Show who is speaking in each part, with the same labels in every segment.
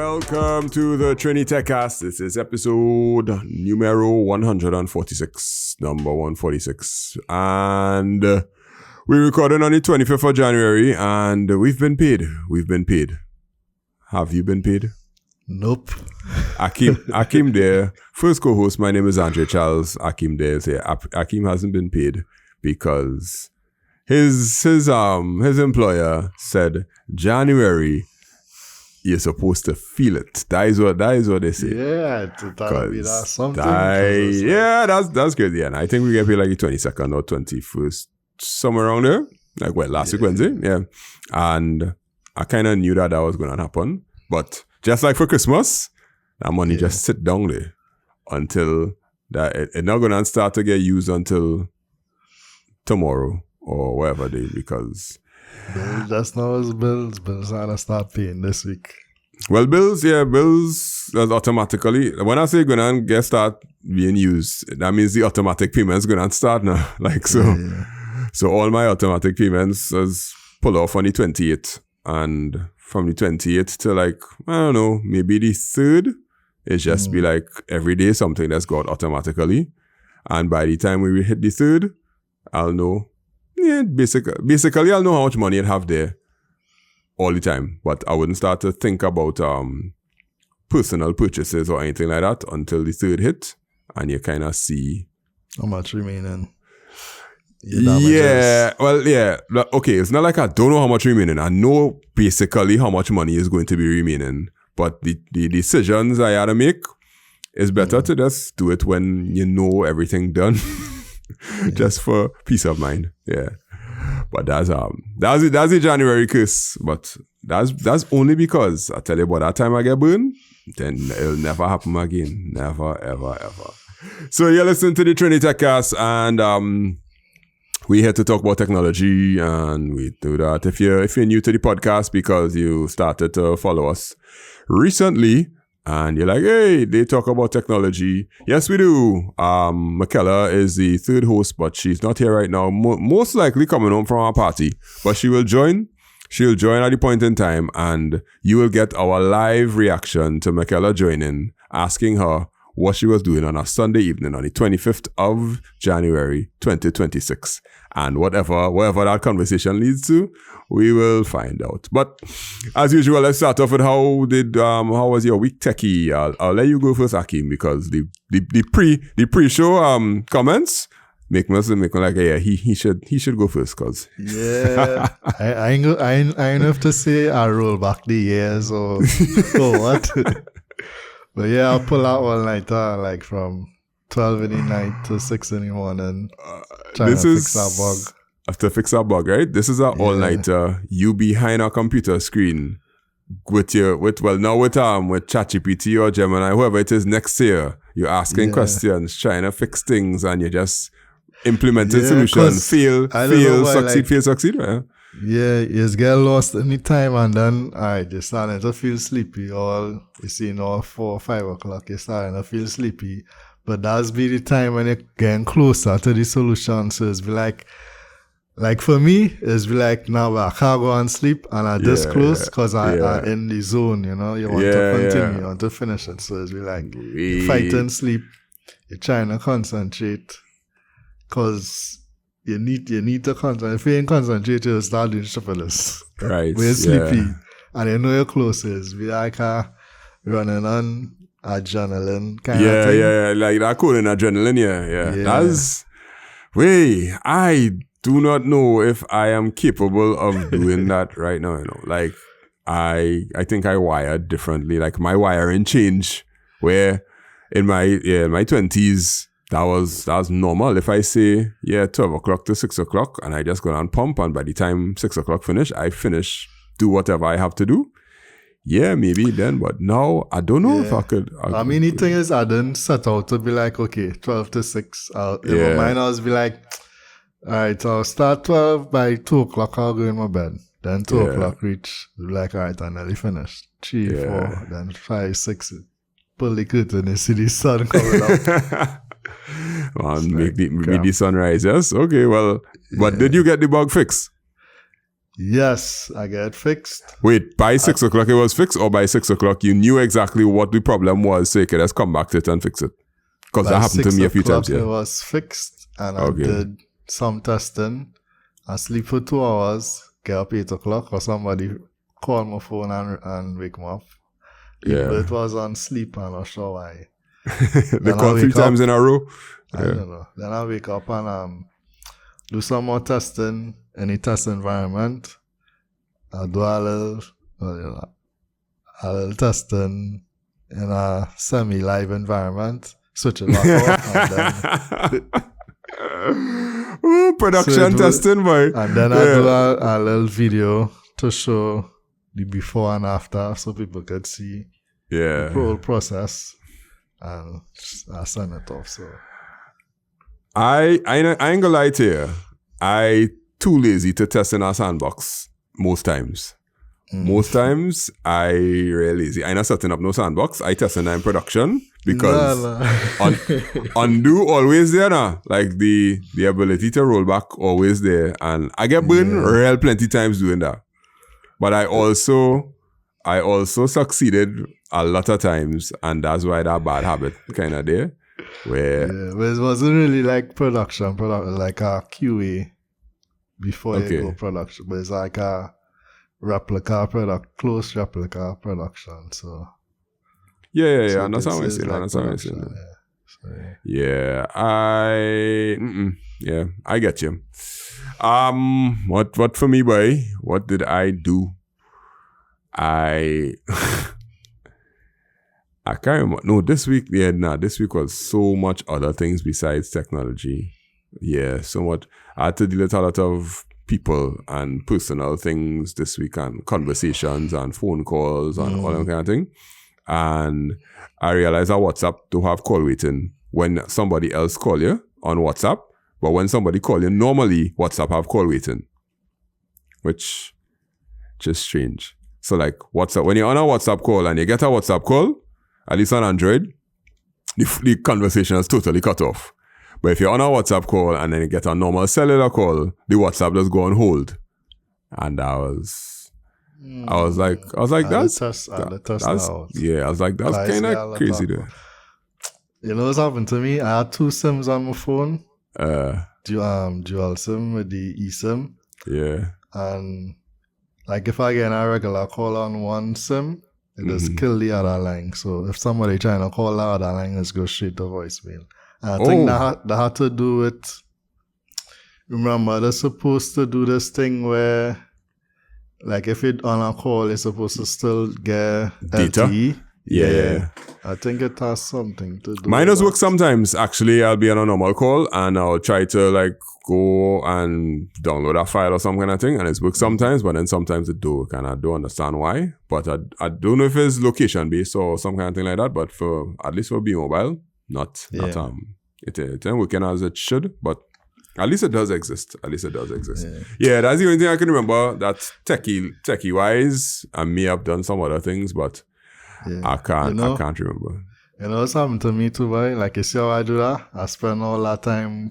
Speaker 1: Welcome to the Trinitecast. This is episode numero 146, number 146. And we're recording on the 25th of January and we've been paid. Have you been paid?
Speaker 2: Nope.
Speaker 1: Akim there. First co-host, my name is Andre Charles. Akim there. Akim hasn't been paid because his employer said January you're supposed to feel it. That is what they say.
Speaker 2: Yeah, that's something.
Speaker 1: That's good. Yeah, and I think we get paid like the 22nd or 21st, somewhere around there. Last week Wednesday. Yeah, and I kind of knew that was going to happen. But just like for Christmas, that money just sit down there until that it's not going to start to get used until tomorrow or whatever day because.
Speaker 2: That's not as bills. Bills are going to start paying this week.
Speaker 1: Well, bills that's automatically. When I say going to start being used, that means the automatic payments going to start now. So all my automatic payments is pull off on the 28th. And from the 28th to I don't know, maybe the 3rd, it's just be every day something that's got automatically. And by the time we hit the 3rd, I'll know. Yeah, basically, I'll know how much money I'd have there all the time. But I wouldn't start to think about personal purchases or anything like that until the 3rd hit. And you kind of see...
Speaker 2: how much remaining.
Speaker 1: Yeah, well, yeah. Okay, it's not like I don't know how much remaining. I know basically how much money is going to be remaining. But the decisions I had to make, it's better to just do it when you know everything done. Just for peace of mind, yeah. But that's the January curse. But that's only because I tell you, by that time I get burned, then it'll never happen again. Never, ever, ever. So you're listening to the Trinitecast, and we're here to talk about technology, and we do that if you're new to the podcast because you started to follow us recently. And you're like, hey, they talk about technology. Yes, we do. Michaela is the 3rd host, but she's not here right now. Most likely coming home from our party. But she will join. She'll join at the point in time. And you will get our live reaction to Michaela joining, asking her what she was doing on a Sunday evening on the 25th of January, 2026. And whatever that conversation leads to, we will find out. But as usual, let's start off with how was your week, Techie? I'll let you go first, Akim, because the pre-show comments make me like, yeah, he should go first, cause
Speaker 2: I ain't have to say I roll back the years or what. But yeah, I'll pull out all night from 12 in the night to 6 in the morning. Trying to fix that bug.
Speaker 1: To fix that bug, right? This is an all-nighter. You behind a computer screen with ChatGPT or Gemini, whoever it is next year. You're asking questions, trying to fix things, and you just implementing solutions. Fail, succeed, right?
Speaker 2: Yeah, you just get lost any time, and then you're starting to feel sleepy. All 4 or 5 o'clock, you're starting to feel sleepy. But that's be the time when you're getting closer to the solution. So it's be like for me, it's be like, now I can't go and sleep, and I just close because I'm in the zone, you know. You want to continue, you want to finish it. So it's be like, you're fighting sleep, you're trying to concentrate because you need to concentrate. If you ain't concentrate, you'll start doing syphilis.
Speaker 1: Right.
Speaker 2: When you're sleepy, and you know you're close, it's be like running on adrenaline kind of thing.
Speaker 1: Yeah, like that cooling adrenaline, yeah. I do not know if I am capable of doing that right now, you know. Like, I think I wired differently. Like, my wiring changed, where in my 20s, that was normal. If I say, 12 o'clock to 6 o'clock, and I just go and pump, and by the time 6 o'clock finish, I finish, do whatever I have to do. Yeah, maybe then, but now I don't know if I could.
Speaker 2: The thing is, I didn't set out to be like, okay, 12 to 6. In my mind, I was be like, all right, I'll start 12, by 2 o'clock, I'll go in my bed. Then 2 o'clock reach, be like, all right, I nearly finished. 3, 4, then 5, 6, pull the curtain and see the sun coming up.
Speaker 1: Make the sunrise, yes? Okay, well, but did you get the bug fixed?
Speaker 2: Yes, I get it fixed.
Speaker 1: Wait, by 6 o'clock it was fixed, or by 6 o'clock you knew exactly what the problem was, so you could just come back to it and fix it? Because that happened to me a few times.
Speaker 2: It was fixed, and I did some testing. I sleep for 2 hours, get up 8 o'clock, or somebody call my phone and wake me up.
Speaker 1: Yeah.
Speaker 2: It was on sleep, I'm not sure why.
Speaker 1: They call 3 times in a row?
Speaker 2: I don't know. Then I wake up and do some more testing in the test environment. I do a little testing in a semi-live environment. Switch it back off.
Speaker 1: Ooh, production testing, boy.
Speaker 2: And then I do a little video to show the before and after so people could see the whole process. And I send it off. So
Speaker 1: I ain't gonna lie to you. I too lazy to test in a sandbox most times. Most times I really lazy. I not setting up no sandbox. I test in production because undo always there now. Like the ability to roll back always there. And I get burned real plenty times doing that. But I also succeeded a lot of times, and that's why that bad habit kind of there. Where
Speaker 2: but it wasn't really like production, like a QA before you go production, but it's like a close replica production. So
Speaker 1: yeah. That's how I say it. Yeah, I get you. What for me, boy? What did I do? I can't remember. No, this week was so much other things besides technology. Yeah, so much. I had to deal with a lot of people and personal things this week, and conversations and phone calls and all that kind of thing. And I realized that WhatsApp don't have call waiting when somebody else call you on WhatsApp, but when somebody call you, normally WhatsApp have call waiting, which just strange. So like WhatsApp, when you're on a WhatsApp call and you get a WhatsApp call, at least on Android, the conversation is totally cut off. But if you're on a WhatsApp call and then you get a normal cellular call, the WhatsApp does go on hold. And I was like, that's kind of crazy there.
Speaker 2: You know what's happened to me? I had 2 SIMs on my phone. Dual SIM with the eSIM.
Speaker 1: Yeah.
Speaker 2: And like if I get a regular call on one SIM, it just kill the other line. So if somebody trying to call the other line, it's go straight to voicemail. And I think that had to do with, remember, they're supposed to do this thing where, like, if it on a call, it's supposed to still get
Speaker 1: data.
Speaker 2: LTE.
Speaker 1: Yeah.
Speaker 2: I think it has something to do
Speaker 1: Mine
Speaker 2: with
Speaker 1: does work sometimes. Actually, I'll be on a normal call and I'll try to like go and download a file or some kind of thing, and it's work sometimes, but then sometimes it do work, and I don't understand why. But I don't know if it's location based or some kind of thing like that. But for at least for B-Mobile, it ain't working as it should, but at least it does exist. Yeah, that's the only thing I can remember that's techie wise. I may have done some other things, but I can't remember.
Speaker 2: You know what's happened to me too, boy? Like, you see how I do that? I spend all that time,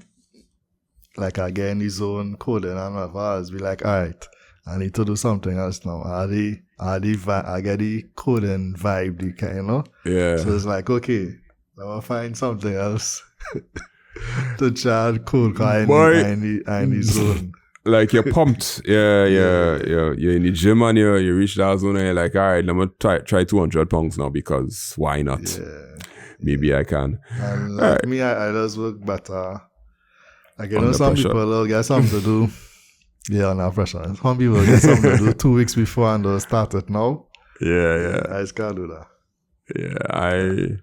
Speaker 2: like, I get in the zone coding and whatever. I'll be like, all right, I need to do something else now. I get the coding vibe, you know?
Speaker 1: Yeah.
Speaker 2: So it's like, okay, I'll find something else to try and code, because I need the zone.
Speaker 1: Like, you're pumped. You're in the gym and you reach that zone and you're like, all right, let me try 200 pounds now, because why not?
Speaker 2: Yeah.
Speaker 1: Maybe I can.
Speaker 2: And like me, I just work better. Like, you know, some people will get something to do. Yeah, under pressure. Some people get something to do 2 weeks before and they'll start it now.
Speaker 1: Yeah.
Speaker 2: I just can't do that.
Speaker 1: Yeah,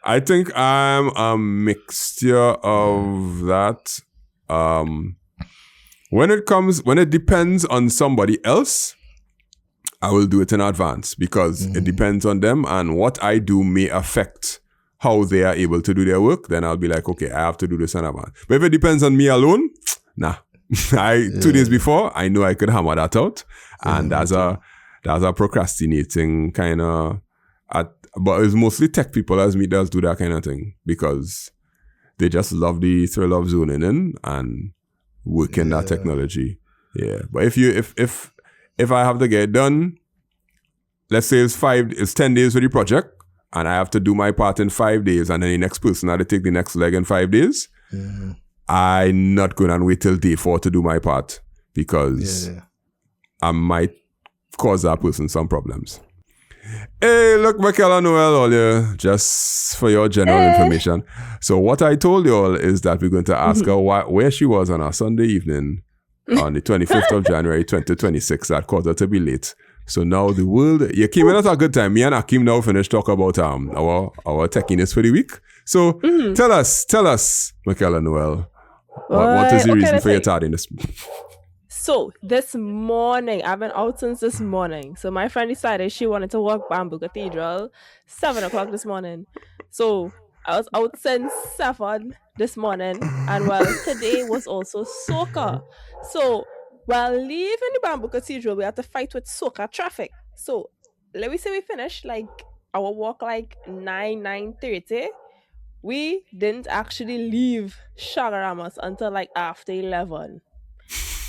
Speaker 1: I think I'm a mixture of that. When it depends on somebody else, I will do it in advance, because it depends on them, and what I do may affect how they are able to do their work. Then I'll be like, okay, I have to do this in advance. But if it depends on me alone, nah. 2 days before, I know I could hammer that out, and that's a procrastinating kind of. But it's mostly tech people as me does do that kind of thing, because they just love the thrill of zoning in and working that technology. Yeah. But if if I have to get it done, let's say it's 10 days for the project, and I have to do my part in 5 days, and then the next person had to take the next leg in 5 days, I'm not going to wait till day 4 to do my part, because I might cause that person some problems. Hey, look, Michaela Noel, all you, just for your general information. So what I told you all is that we're going to ask her where she was on a Sunday evening on the 25th of January 2026 that caused her to be late. So now the world, you came in at a good time. Me and Akeem now finished talk about our techiness for the week. So tell us, Michaela Noel, what is the reason for your tardiness?
Speaker 3: So this morning, I've been out since this morning. So my friend decided she wanted to walk Bamboo Cathedral 7 o'clock this morning. So I was out since 7 this morning. And today was also soca. So while leaving the Bamboo Cathedral, we had to fight with soca traffic. So let me say we finished like our walk like 9:30. We didn't actually leave Shagaramas until like after 11.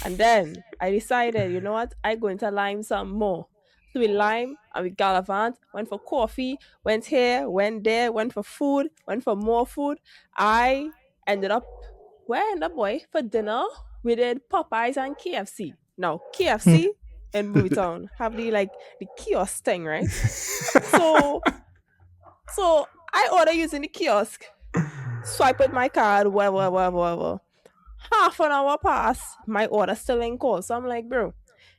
Speaker 3: And then I decided, you know what? I'm going to lime some more. So we lime and we gallivant, went for coffee, went here, went there, went for food, went for more food. I ended up, for dinner? We did Popeyes and KFC. Now, KFC in Movie Town have the kiosk thing, right? So I order using the kiosk, swipe with my card, whatever. Half an hour passed, my order still ain't called. So I'm like, bro,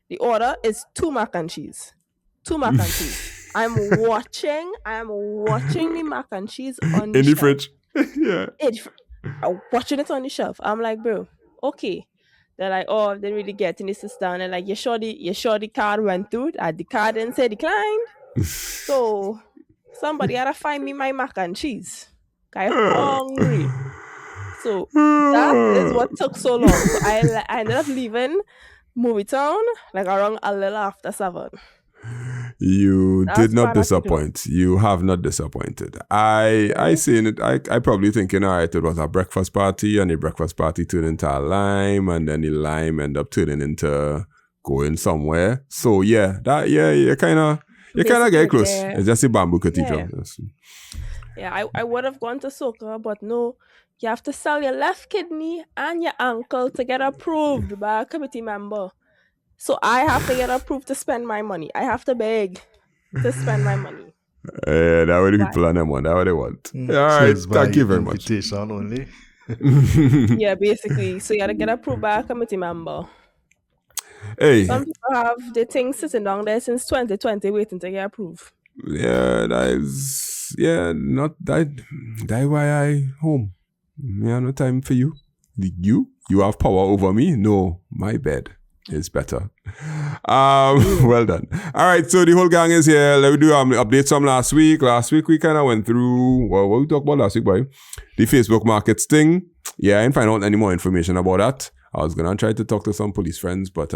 Speaker 3: the order is 2 mac and cheese. 2 mac and cheese. I'm watching the mac and cheese on the shelf.
Speaker 1: Fridge. Yeah.
Speaker 3: I'm watching it on the shelf. I'm like, bro, okay. They're like, oh, they really get in the system. And they're like, you sure the card went through? The card didn't say declined. So somebody had to find me my mac and cheese. I'm hungry. So that is what took so long. So I ended up leaving Movie Town like around a little after 7.
Speaker 1: You did not disappoint. You have not disappointed. I seen it. I probably thinking, all right, it was a breakfast party, and the breakfast party turned into a lime, and then the lime ended up turning into going somewhere. So you kind of get close. Yeah. It's just a Bamboo Cathedral.
Speaker 3: Yeah, I would have gone to soca, but no. You have to sell your left kidney and your ankle to get approved by a committee member. So I have to get approved to spend my money. I have to beg to spend my money.
Speaker 1: That what the people on them want. That what they want. All right, thank you very much.
Speaker 2: Invitation only.
Speaker 3: Yeah, basically. So you got to get approved by a committee member.
Speaker 1: Hey.
Speaker 3: Some people have the thing sitting down there since 2020 waiting to get approved.
Speaker 1: Yeah, not that why I home. Yeah, no time for you. You have power over me? No, my bed is better. Well done. All right, so the whole gang is here. Let me do updates from last week. Last week we kind of went through, what we talked about last week, boy? The Facebook markets thing. Yeah, I didn't find out any more information about that. I was going to try to talk to some police friends, but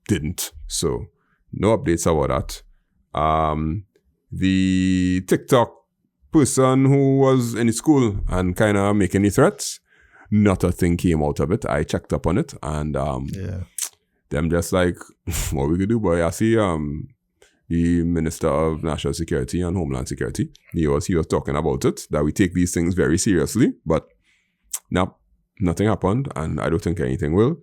Speaker 1: didn't. So, no updates about that. The TikTok person who was in school and kind of making the threats, not a thing came out of it. I checked up on it, and them just like, what we could do, boy? I see the Minister of National Security and Homeland Security, he was talking about it, that we take these things very seriously, but nothing happened, and I don't think anything will.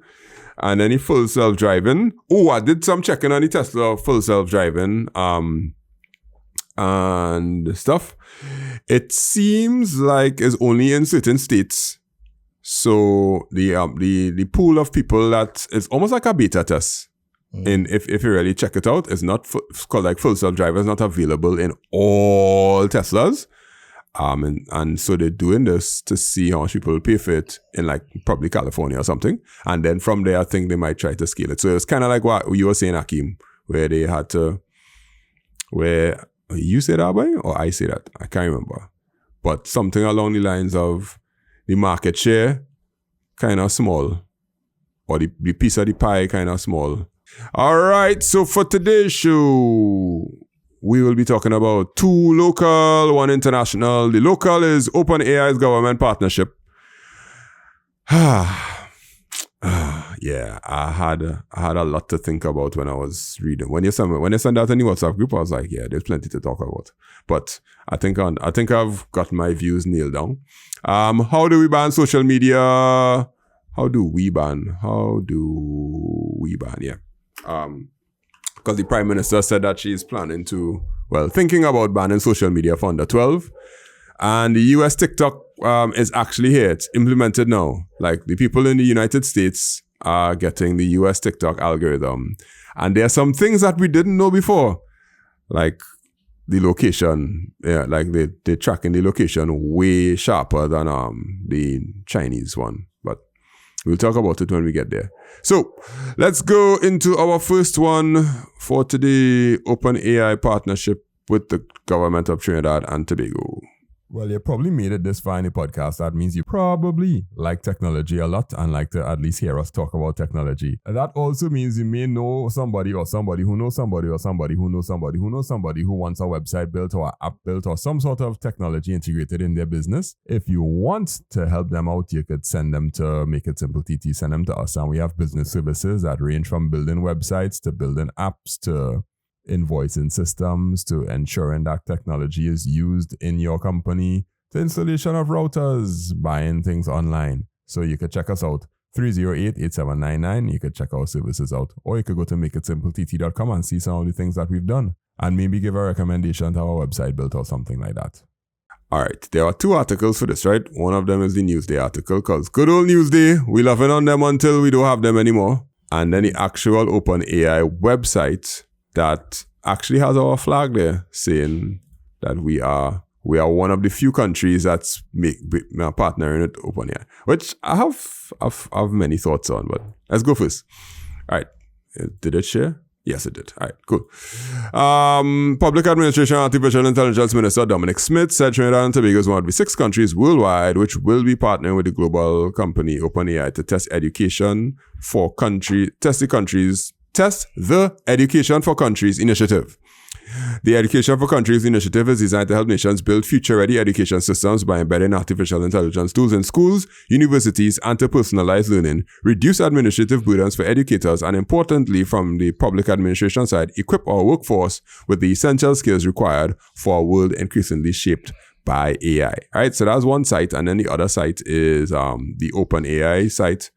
Speaker 1: And then the full self-driving. Oh, I did some checking on the Tesla full self-driving and stuff. It seems like it's only in certain states. So the pool of people that is almost like a beta test. And if you really check it out, it's not called like full self-driver is not available in all Teslas. And so they're doing this to see how much people pay for it in like probably California or something. And then from there, I think they might try to scale it. So it's kind of like what you were saying, Akeem, where they had to, where you say that, boy, or I say that? I can't remember. But something along the lines of the market share kind of small, or the piece of the pie kind of small. All right, so for today's show, we will be talking about 2 local, 1 international. The local is OpenAI's government partnership. yeah, I had a lot to think about when I was reading. When you send out any WhatsApp group, I was like, yeah, there's plenty to talk about. But I think I've got my views nailed down. How do we ban social media? How do we ban? Yeah. Because the Prime Minister said that she's thinking about banning social media for under 12. And the US TikTok is actually here. It's implemented now. Like, the people in the United States are getting the US TikTok algorithm. And there are some things that we didn't know before. Like the location. Yeah, like they're tracking the location way sharper than the Chinese one. But we'll talk about it when we get there. So let's go into our first one for today. OpenAI partnership with the government of Trinidad and Tobago. Well, you probably made it this far in the podcast. That means you probably like technology a lot and like to at least hear us talk about technology. And that also means you may know somebody or somebody who knows somebody or somebody who knows somebody who knows somebody who wants a website built or an app built or some sort of technology integrated in their business. If you want to help them out, you could send them to Make It Simple TT, send them to us. And we have business services that range from building websites to building apps to invoicing systems to ensuring that technology is used in your company, to installation of routers, buying things online. So you could check us out, 308-8799. You could check our services out. Or you could go to makeitsimplett.com and see some of the things that we've done and maybe give a recommendation to our website built or something like that. All right, there are 2 articles for this, right? One of them is the Newsday article, because good old Newsday, we love it on them until we don't have them anymore. And then the actual OpenAI website that actually has our flag there saying that we are one of the few countries that's partnering with OpenAI, which I have many thoughts on, but let's go first. All right. Did it share? Yes, it did. All right, cool. Public Administration Artificial Intelligence Minister Dominic Smith said Trinidad and Tobago is one of the 6 countries worldwide which will be partnering with the global company OpenAI to test the Education for Countries initiative. The Education for Countries initiative is designed to help nations build future-ready education systems by embedding artificial intelligence tools in schools, universities, and to personalize learning, reduce administrative burdens for educators, and importantly, from the public administration side, equip our workforce with the essential skills required for a world increasingly shaped by AI. All right, so that's one site, and then the other site is the OpenAI site,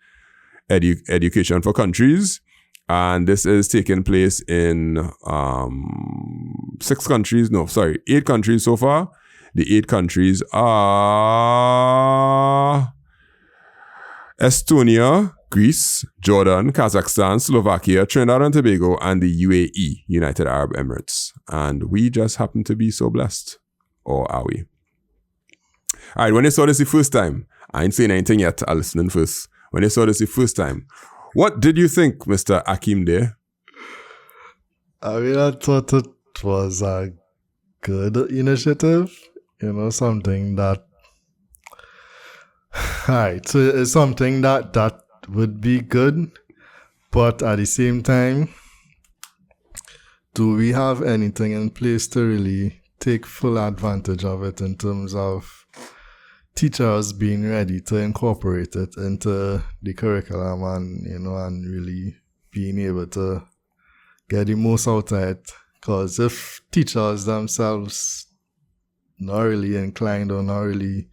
Speaker 1: Education for Countries. And this is taking place in 8 countries so far. The 8 countries are Estonia, Greece, Jordan, Kazakhstan, Slovakia, Trinidad and Tobago, and the UAE, United Arab Emirates. And we just happen to be so blessed. Or are we? All right, when I saw this the first time, I ain't saying anything yet, I'm listening first. When I saw this the first time, what did you think, Mr. Akim there?
Speaker 2: I mean, I thought it was a good initiative, something that, right, so it's something that would be good, but at the same time, do we have anything in place to really take full advantage of it in terms of teachers being ready to incorporate it into the curriculum and really being able to get the most out of it? Because if teachers themselves not really inclined or not really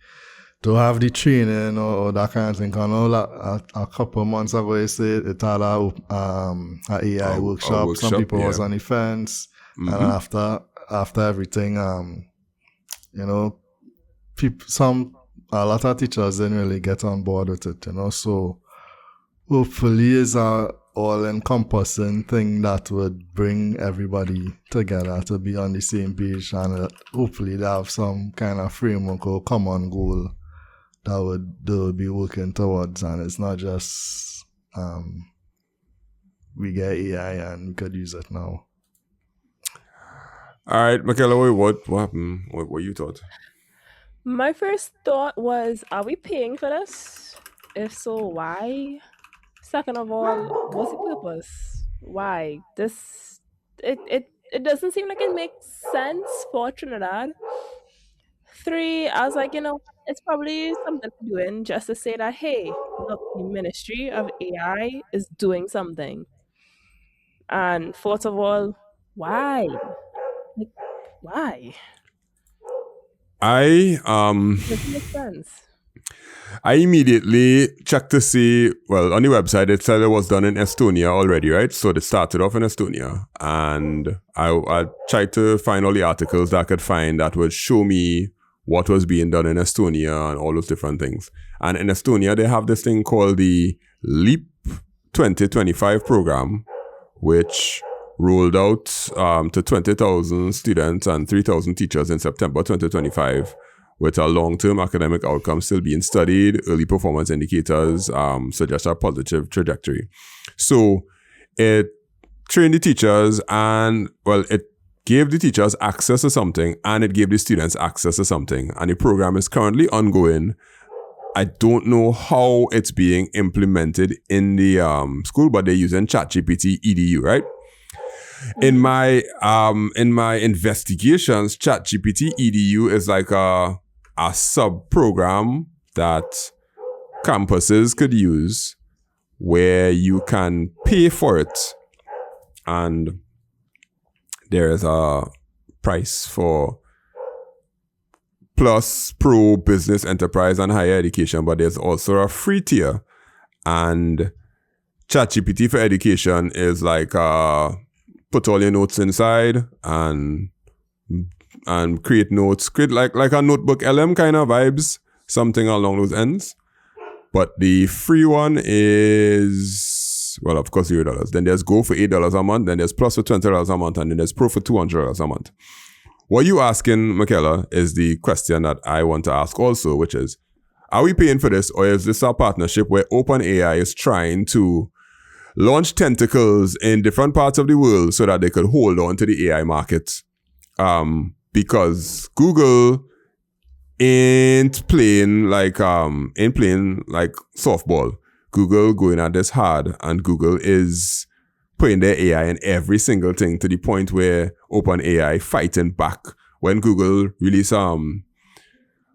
Speaker 2: to have the training or that kind of thing, I know a couple of months ago you said it had a AI workshop. Some people was on the fence, and after everything, a lot of teachers didn't really get on board with it, so hopefully it's a all-encompassing thing that would bring everybody together to be on the same page, and hopefully they have some kind of framework or common goal that they would be working towards, and it's not just we get AI and we could use it now.
Speaker 1: All right, Michaela, what happened? What you thought?
Speaker 3: My first thought was, are we paying for this? If so, why? Second of all, what's the purpose? Why? It doesn't seem like it makes sense for Trinidad. 3, I was like, it's probably something I'm doing just to say that, hey, look, the Ministry of AI is doing something. And first of all, why? Like, why?
Speaker 1: I
Speaker 3: Doesn't make sense.
Speaker 1: I immediately checked to see, well, on the website, it said it was done in Estonia already, right? So they started off in Estonia. And I tried to find all the articles that I could find that would show me what was being done in Estonia and all those different things. And in Estonia, they have this thing called the LEAP 2025 program, which rolled out to 20,000 students and 3,000 teachers in September 2025, with a long-term academic outcome still being studied. Early performance indicators suggest a positive trajectory. So it trained the teachers and, well, it gave the teachers access to something and it gave the students access to something. And the program is currently ongoing. I don't know how it's being implemented in the school, but they're using ChatGPT Edu, right? In my investigations, ChatGPT Edu is like a sub-program that campuses could use where you can pay for it. And there is a price for Plus, Pro, Business, Enterprise, and Higher Education, but there's also a free tier. And ChatGPT for Education is like put all your notes inside and create notes, create like a notebook LM kind of vibes, something along those ends. But the free one is, well, of course, $0. Then there's Go for $8 a month. Then there's Plus for $20 a month. And then there's Pro for $200 a month. What you asking, Michaela, is the question that I want to ask also, which is, are we paying for this, or is this a partnership where OpenAI is trying to launch tentacles in different parts of the world so that they could hold on to the AI market? Because Google ain't playing like softball. Google going at this hard, and Google is putting their AI in every single thing to the point where OpenAI fighting back. When Google release when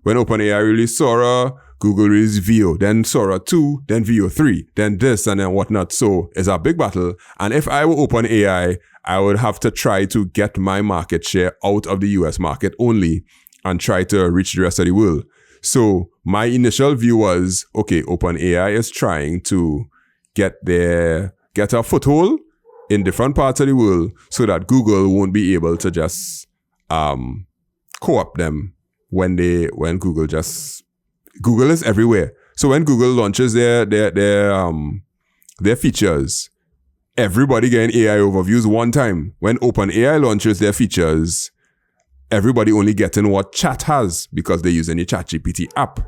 Speaker 1: OpenAI released Sora, Google released Veo, then Sora 2, then Veo 3, then this and then whatnot. So it's a big battle. And if I were OpenAI, I would have to try to get my market share out of the US market only and try to reach the rest of the world. So my initial view was, okay, OpenAI is trying to get a foothold in different parts of the world so that Google won't be able to just co-opt them when Google is everywhere. So when Google launches their features, everybody getting AI overviews one time. When OpenAI launches their features, everybody only getting what Chat has because they're using the ChatGPT app.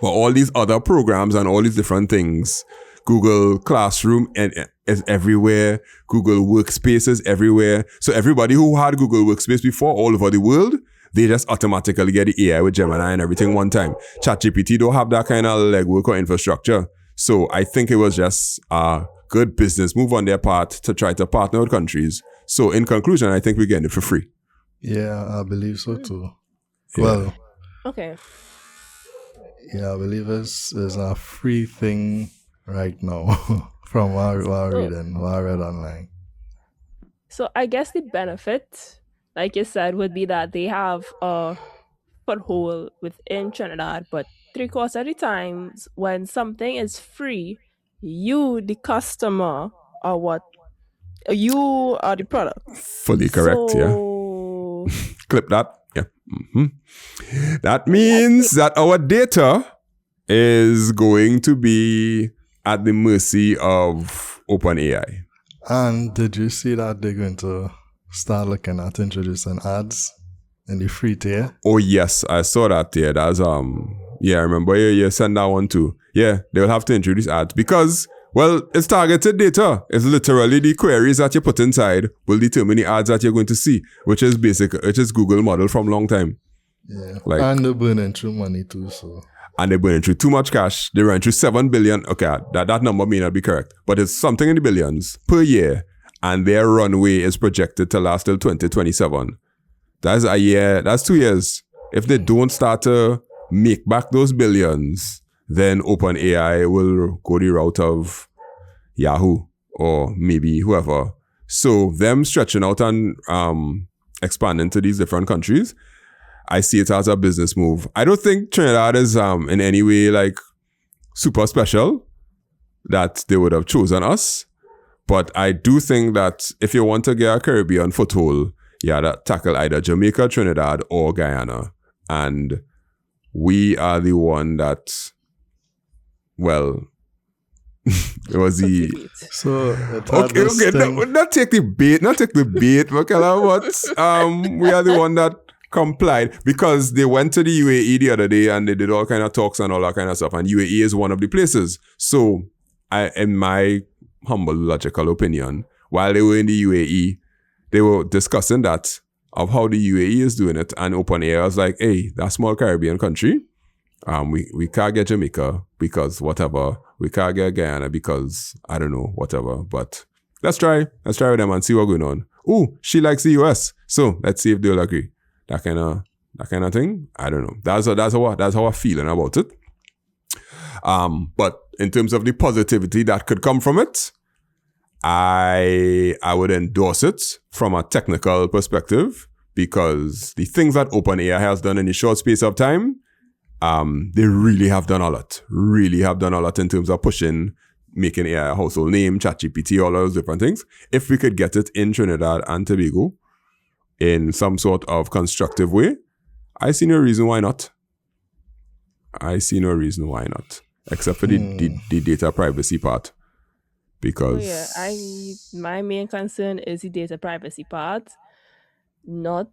Speaker 1: But all these other programs and all these different things, Google Classroom is everywhere. Google Workspace is everywhere. So everybody who had Google Workspace before all over the world, they just automatically get the AI with Gemini and everything one time. ChatGPT don't have that kind of legwork or infrastructure. So I think it was just a good business move on their part to try to partner with countries. So in conclusion, I think we're getting it for free.
Speaker 2: Yeah, I believe so too.
Speaker 1: Yeah.
Speaker 2: Well,
Speaker 3: Okay.
Speaker 2: yeah, I believe it's a free thing right now from what I read online.
Speaker 3: So I guess the benefit, like you said, would be that they have a foothold within Trinidad, but 3/4 of the times when something is free, you, the customer, are what? You are the product.
Speaker 1: Fully correct, yeah.
Speaker 3: So,
Speaker 1: Clip that. Yeah. That means that our data is going to be at the mercy of OpenAI.
Speaker 2: And did you see that they're going to start looking at introducing ads in the free tier?
Speaker 1: Oh yes, I saw that. Yeah, that's yeah, I remember you sent that one too. Yeah, they'll have to introduce ads because, well, it's targeted data. It's literally the queries that you put inside will determine the ads that you're going to see, which is Google model from long time.
Speaker 2: Yeah,
Speaker 1: like,
Speaker 2: and they're burning through money too. So.
Speaker 1: And they're burning through too much cash. They ran through 7 billion. Okay, that number may not be correct, but it's something in the billions per year. And their runway is projected to last till 2027. That's a year. That's 2 years. if they don't start to make back those billions, then OpenAI will go the route of Yahoo or maybe whoever. So them stretching out and expanding to these different countries, I see it as a business move. I don't think Trinidad is in any way like super special that they would have chosen us. But I do think that if you want to get a Caribbean foothold, you have to tackle either Jamaica, Trinidad, or Guyana. And we are the one that, well, it was the...
Speaker 2: So,
Speaker 1: okay, not take the bait, Makela, but we are the one that complied because they went to the UAE the other day and they did all kind of talks and all that kind of stuff. And UAE is one of the places. So, in my humble logical opinion, while they were in the UAE, they were discussing that of how the UAE is doing it, and OpenAI was like, hey, that small Caribbean country, we can't get Jamaica because whatever, we can't get Guyana because I don't know, whatever, but let's try with them and see what's going on. Oh, she likes the US, so let's see if they'll agree. That kind of thing. I don't know. That's how I'm feeling about it. But in terms of the positivity that could come from it, I would endorse it from a technical perspective because the things that OpenAI has done in a short space of time, they really have done a lot. Really have done a lot in terms of pushing, making AI a household name, ChatGPT, all those different things. If we could get it in Trinidad and Tobago in some sort of constructive way, I see no reason why not. Except for the data privacy part. Because
Speaker 3: my main concern is the data privacy part. Not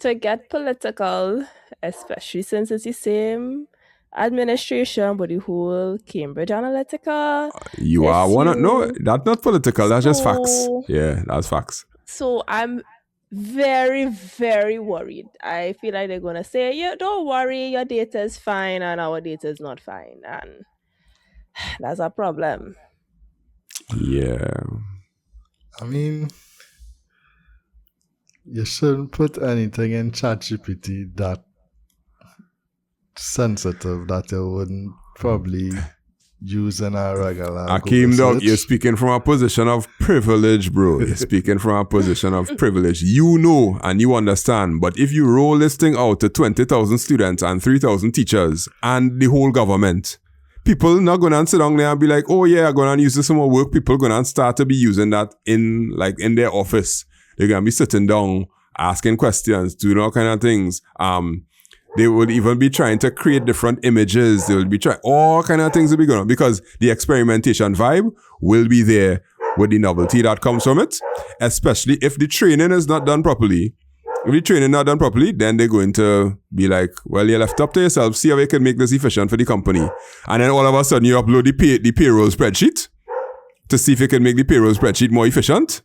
Speaker 3: to get political, especially since it's the same administration, but the whole Cambridge Analytica.
Speaker 1: No, that's not political, that's just facts. Yeah, that's facts.
Speaker 3: So I'm very, very worried. I feel like they're gonna say, yeah, don't worry, your data is fine and our data is not fine. And that's a problem.
Speaker 1: Yeah.
Speaker 2: I mean, you shouldn't put anything in ChatGPT that sensitive that you wouldn't probably use in a regular
Speaker 1: Akeem, dog, you're speaking from a position of privilege, bro. You're speaking from a position of privilege. You know and you understand, but if you roll this thing out to 20,000 students and 3,000 teachers and the whole government, people not going to sit down there and be like, oh yeah, I'm going to use this for more work. People going to start to be using that in their office. They're going to be sitting down, asking questions, doing all kind of things. They would even be trying to create different images. They will be trying, all kind of things will be going on because the experimentation vibe will be there with the novelty that comes from it, especially if the training is not done properly. If the training not done properly, then they're going to be like, well, you're left up to yourself. See how you can make this efficient for the company. And then all of a sudden you upload the payroll spreadsheet to see if you can make the payroll spreadsheet more efficient.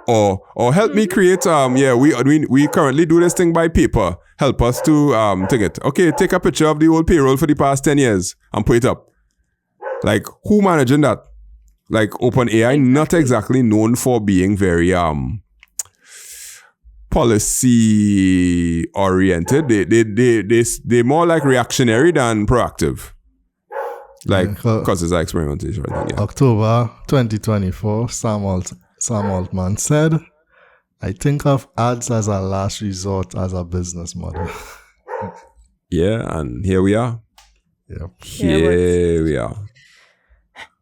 Speaker 1: Or help me create, we currently do this thing by paper. Help us to take it. Okay, take a picture of the old payroll for the past 10 years and put it up. Like, who managing that? Like, OpenAI, not exactly known for being very policy oriented. They're more like reactionary than proactive. Like, because it's an experimentation. Right? Yeah.
Speaker 2: October 2024, Sam Altman said, I think of ads as a last resort as a business model.
Speaker 1: Yeah, and here we are.
Speaker 2: Yep.
Speaker 1: Here we are.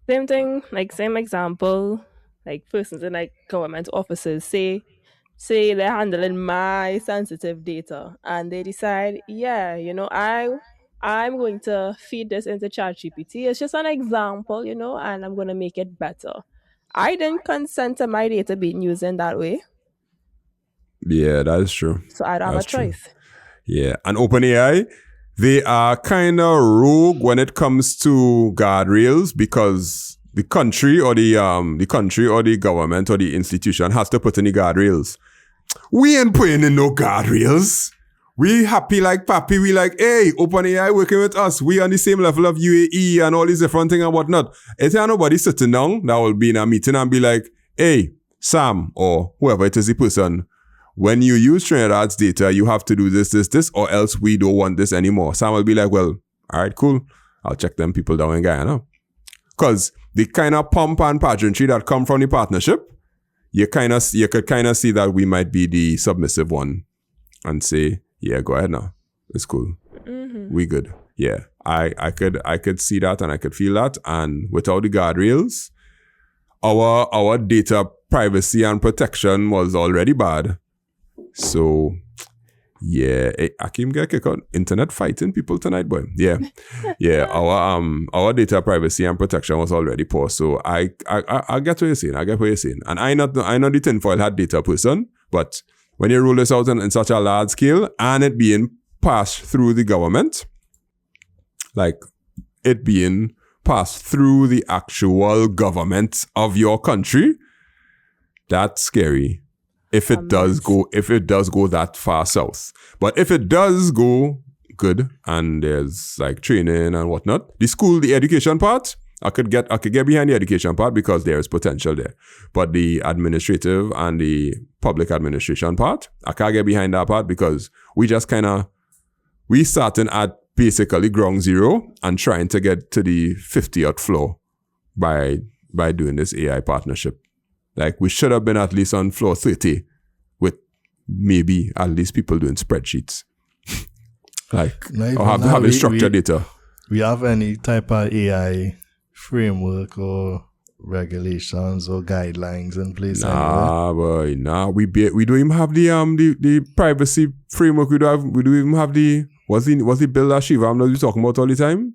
Speaker 3: Same thing, like same example, like persons in like government offices say they're handling my sensitive data and they decide, I'm going to feed this into ChatGPT. It's just an example, and I'm going to make it better. I didn't consent to my data being used in that way.
Speaker 1: Yeah, that is true.
Speaker 3: So I don't have a choice.
Speaker 1: Yeah, and OpenAI, they are kind of rogue when it comes to guardrails because the country or the government or the institution has to put in the guardrails. We ain't putting in no guardrails. We happy like papi. We like, hey, OpenAI working with us. We on the same level of UAE and all these different things and whatnot. It's not nobody sitting down that will be in a meeting and be like, hey, Sam, or whoever it is the person, when you use Trinidad's data, you have to do this, or else we don't want this anymore. Sam will be like, well, all right, cool. I'll check them people down in Guyana. Because the kind of pomp and pageantry that come from the partnership, you could kind of see that we might be the submissive one and say, yeah, go ahead now. It's cool. Mm-hmm. We good. Yeah. I could see that and I could feel that. And without the guardrails, our data privacy and protection was already bad. So yeah, Akim get kicked out. Internet fighting people tonight, boy. Yeah. Yeah. Our data privacy and protection was already poor. So I get what you're saying. And I not the tinfoil hat data person, but when you roll this out in such a large scale and it being passed through the government, like it being passed through the actual government of your country, that's scary. If it does go that far south. But if it does go good and there's like training and whatnot, the education part, I could get behind the education part because there is potential there. But the administrative and the public administration part, I can't get behind that part because we starting at basically ground zero and trying to get to the 50th floor by doing this AI partnership. Like we should have been at least on floor 30 with maybe at least people doing spreadsheets. Or having structured data.
Speaker 2: We have any type of AI framework or regulations or guidelines in place?
Speaker 1: Nah, boy, nah. We don't even have the privacy framework. We don't even have the what's the bill that Shiva I'm not talking about all the time?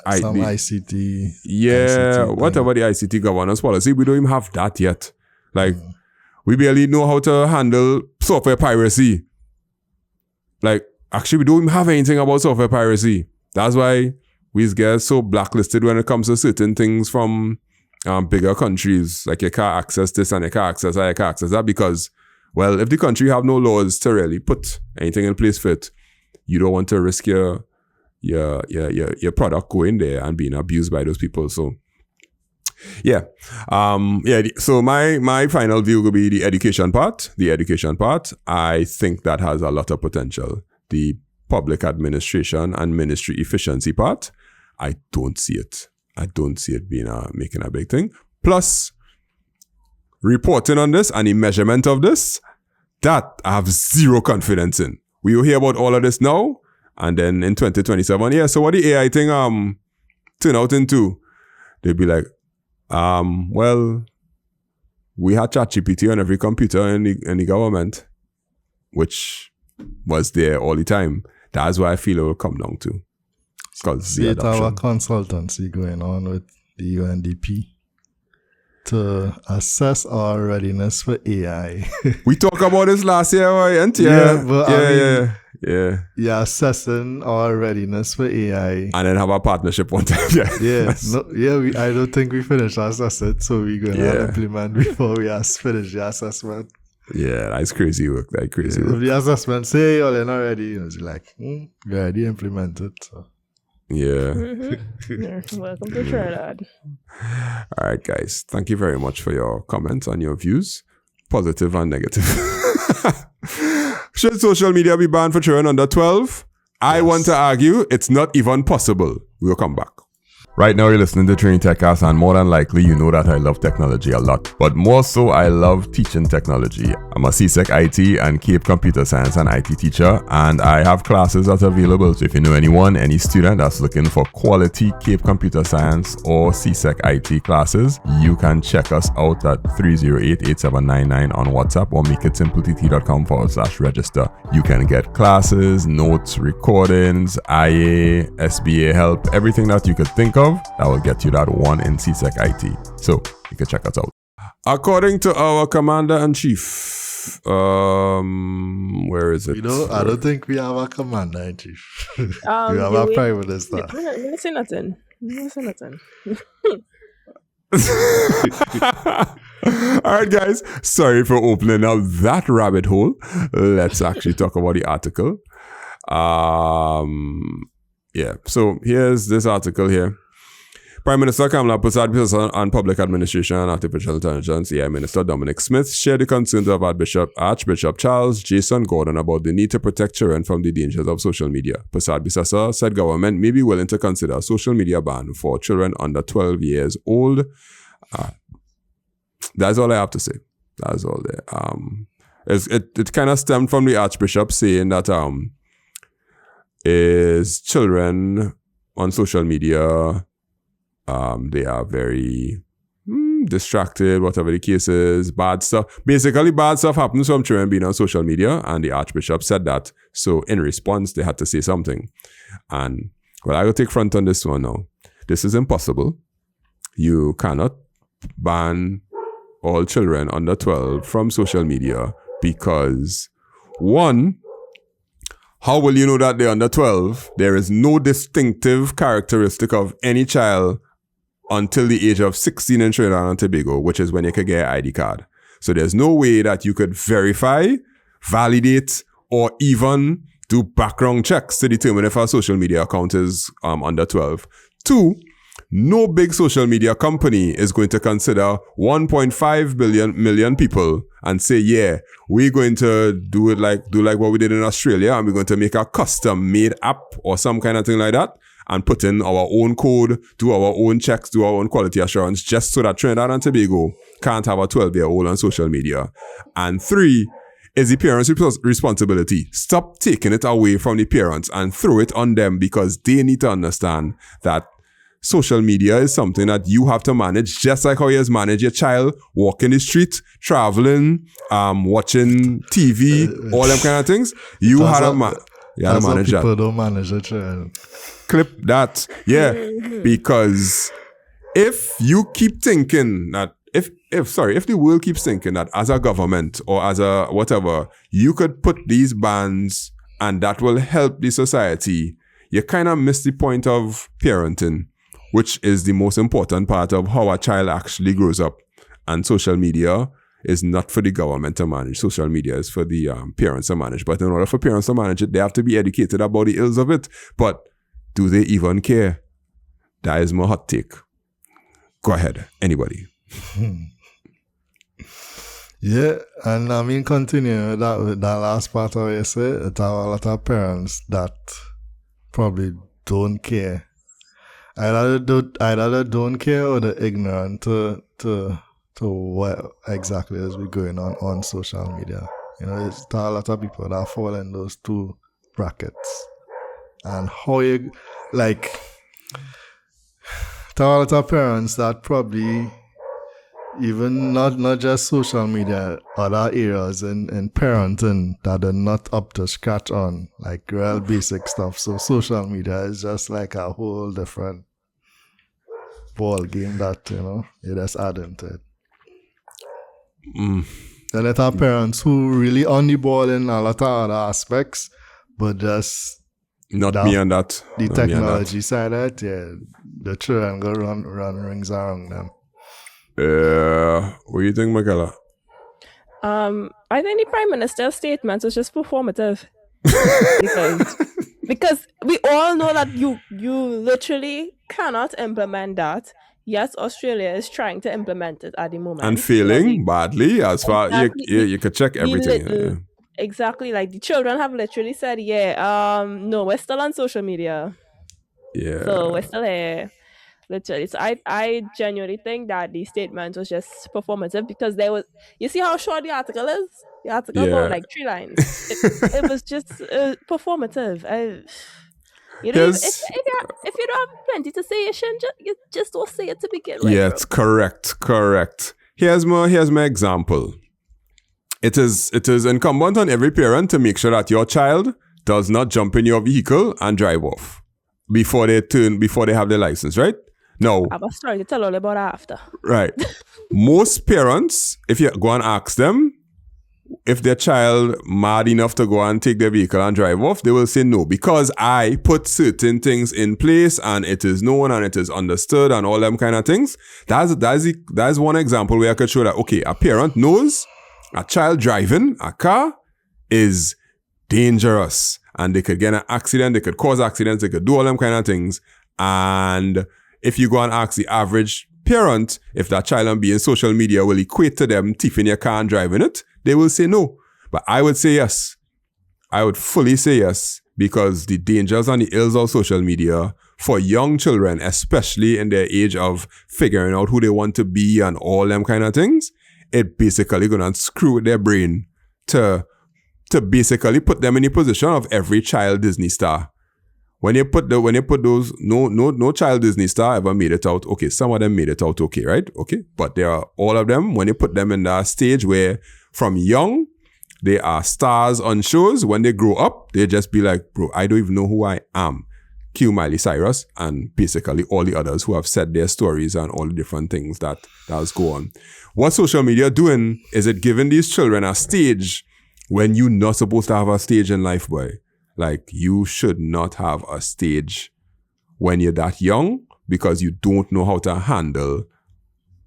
Speaker 2: ICT.
Speaker 1: Yeah, whatever the ICT governance policy, we don't even have that yet. Like, we barely know how to handle software piracy. Like, actually, we don't even have anything about software piracy. That's why we get so blacklisted when it comes to certain things from bigger countries. Like, you can't access this and you can't access that, you can't access that because, well, if the country have no laws to really put anything in place for it, you don't want to risk your product going there and being abused by those people. So yeah. So my final view will be the education part. I think that has a lot of potential. The public administration and ministry efficiency part, I don't see it. Being making a big thing. Plus reporting on this and the measurement of this, that I have zero confidence in. We will hear about all of this now. And then in 2027, so what the AI thing turn out into? They'd be like, well, we had ChatGPT on every computer in the government, which was there all the time. That's why I feel it will come down to. Because
Speaker 2: our consultancy going on with the UNDP to assess our readiness for AI.
Speaker 1: We talked about this last year, right? Yeah,
Speaker 2: assessing our readiness for AI.
Speaker 1: And then have a partnership one time.
Speaker 2: I don't think we finished our assessment, so we're going to implement before we finish the assessment.
Speaker 1: Yeah, that's crazy work.
Speaker 2: If the assessment say, you're not ready, it's like, we already implemented. So.
Speaker 1: Yeah.
Speaker 3: Mm-hmm. Welcome to Trinidad.
Speaker 1: All right, guys. Thank you very much for your comments and your views, positive and negative. Should social media be banned for children under 12? I want to argue it's not even possible. We'll come back. Right now you're listening to TriniTechCast, and more than likely you know that I love technology a lot. But more so, I love teaching technology. I'm a CSEC IT and CAPE Computer Science and IT teacher, and I have classes that are available. So if you know any student that's looking for quality CAPE Computer Science or CSEC IT classes, you can check us out at 308-8799 on WhatsApp or makeitsimplett.com/register. You can get classes, notes, recordings, IA, SBA help, everything that you could think of. That will get you that one in CSEC IT. So you can check us out. According to our Commander-in-Chief, where is it?
Speaker 2: I don't think we have a Commander-in-Chief. We have a Prime Minister.
Speaker 3: I say nothing.
Speaker 1: All right, guys. Sorry for opening up that rabbit hole. Let's actually talk about the article. So here's this article here. Prime Minister Kamala Prasad on Public Administration and Artificial Intelligence, AI Minister Dominic Smith, shared the concerns of Archbishop Charles Jason Gordon about the need to protect children from the dangers of social media. Prasad Bisasa said government may be willing to consider a social media ban for children under 12 years old. That's all I have to say. That's all there. It kind of stemmed from the Archbishop saying that is children on social media, they are very distracted, whatever the case is, bad stuff. Basically, bad stuff happens from children being on social media, and the Archbishop said that. So in response, they had to say something. And, well, I will take front on this one now. This is impossible. You cannot ban all children under 12 from social media because, one, how will you know that they're under 12? There is no distinctive characteristic of any child until the age of 16 in Trinidad and Tobago, which is when you could get an ID card. So there's no way that you could verify, validate, or even do background checks to determine if a social media account is under 12. Two, no big social media company is going to consider 1.5 million people and say, yeah, we're going to do like what we did in Australia, and we're going to make a custom-made app or some kind of thing like that and put in our own code, do our own checks, do our own quality assurance, just so that Trinidad and Tobago can't have a 12-year-old on social media. And three, is the parents' responsibility. Stop taking it away from the parents and throw it on them, because they need to understand that social media is something that you have to manage, just like how you manage your child walking the street, traveling, watching TV, all them kind of things. You have to manage that.
Speaker 2: People don't manage a child.
Speaker 1: Clip that. Yeah. Because if you keep thinking that, if the world keeps thinking that as a government or as a whatever, you could put these bans and that will help the society, you kind of miss the point of parenting, which is the most important part of how a child actually grows up. And social media is not for the government to manage. Social media is for the parents to manage. But in order for parents to manage it, they have to be educated about the ills of it. But do they even care? That is my hot take. Go ahead, anybody.
Speaker 2: Yeah, and I mean, continue that with that last part of it. Say, it have a lot of parents that probably don't care. Either don't care or they're ignorant to what exactly is going on social media. You know, it's a lot of people that fall in those two brackets. And how you, like, a lot of parents that probably even not just social media, other areas in parenting that are not up to scratch on, like real basic stuff. So social media is just like a whole different ball game that, you know, you just add into it. Then it have parents who really on the ball in a lot of other aspects, but just
Speaker 1: not me on that.
Speaker 2: The technology side of it, yeah, the children go run rings around them.
Speaker 1: What do you think, Michaela?
Speaker 3: I think the Prime Minister's statement was just performative. because we all know that you literally cannot implement that. Yes, Australia is trying to implement it at the moment.
Speaker 1: And failing badly, as far you could check everything.
Speaker 3: Exactly, like the children have literally said, no, we're still on social media.
Speaker 1: Yeah.
Speaker 3: So we're still here. Literally. So I genuinely think that the statement was just performative, because there was, you see how short the article is? The article about like 3 lines. It was just performative. If you don't have plenty to say, you just don't say it to begin with.
Speaker 1: Yeah, it's correct. Here's my example. It is incumbent on every parent to make sure that your child does not jump in your vehicle and drive off before they have their license, right? No.
Speaker 3: I have a story to tell all about after.
Speaker 1: Right. Most parents, if you go and ask them if their child mad enough to go and take their vehicle and drive off, they will say no, because I put certain things in place and it is known and it is understood and all them kind of things. That's one example where I could show that, okay, a parent knows a child driving a car is dangerous and they could get an accident, they could cause accidents, they could do all them kind of things. And if you go and ask the average parent if that child on being social media will equate to them thieving your car and driving it, they will say no. But I would say yes. I would fully say yes, because the dangers and the ills of social media for young children, especially in their age of figuring out who they want to be and all them kind of things, it basically gonna screw with their brain to basically put them in the position of every child Disney star. When you put those, no child Disney star ever made it out. Okay, some of them made it out okay, right? Okay, but there are all of them, when you put them in that stage where from young, they are stars on shows, when they grow up, they just be like, bro, I don't even know who I am. Cue Miley Cyrus and basically all the others who have said their stories and all the different things that go on. What social media doing is it giving these children a stage when you're not supposed to have a stage in life, boy. Like, you should not have a stage when you're that young, because you don't know how to handle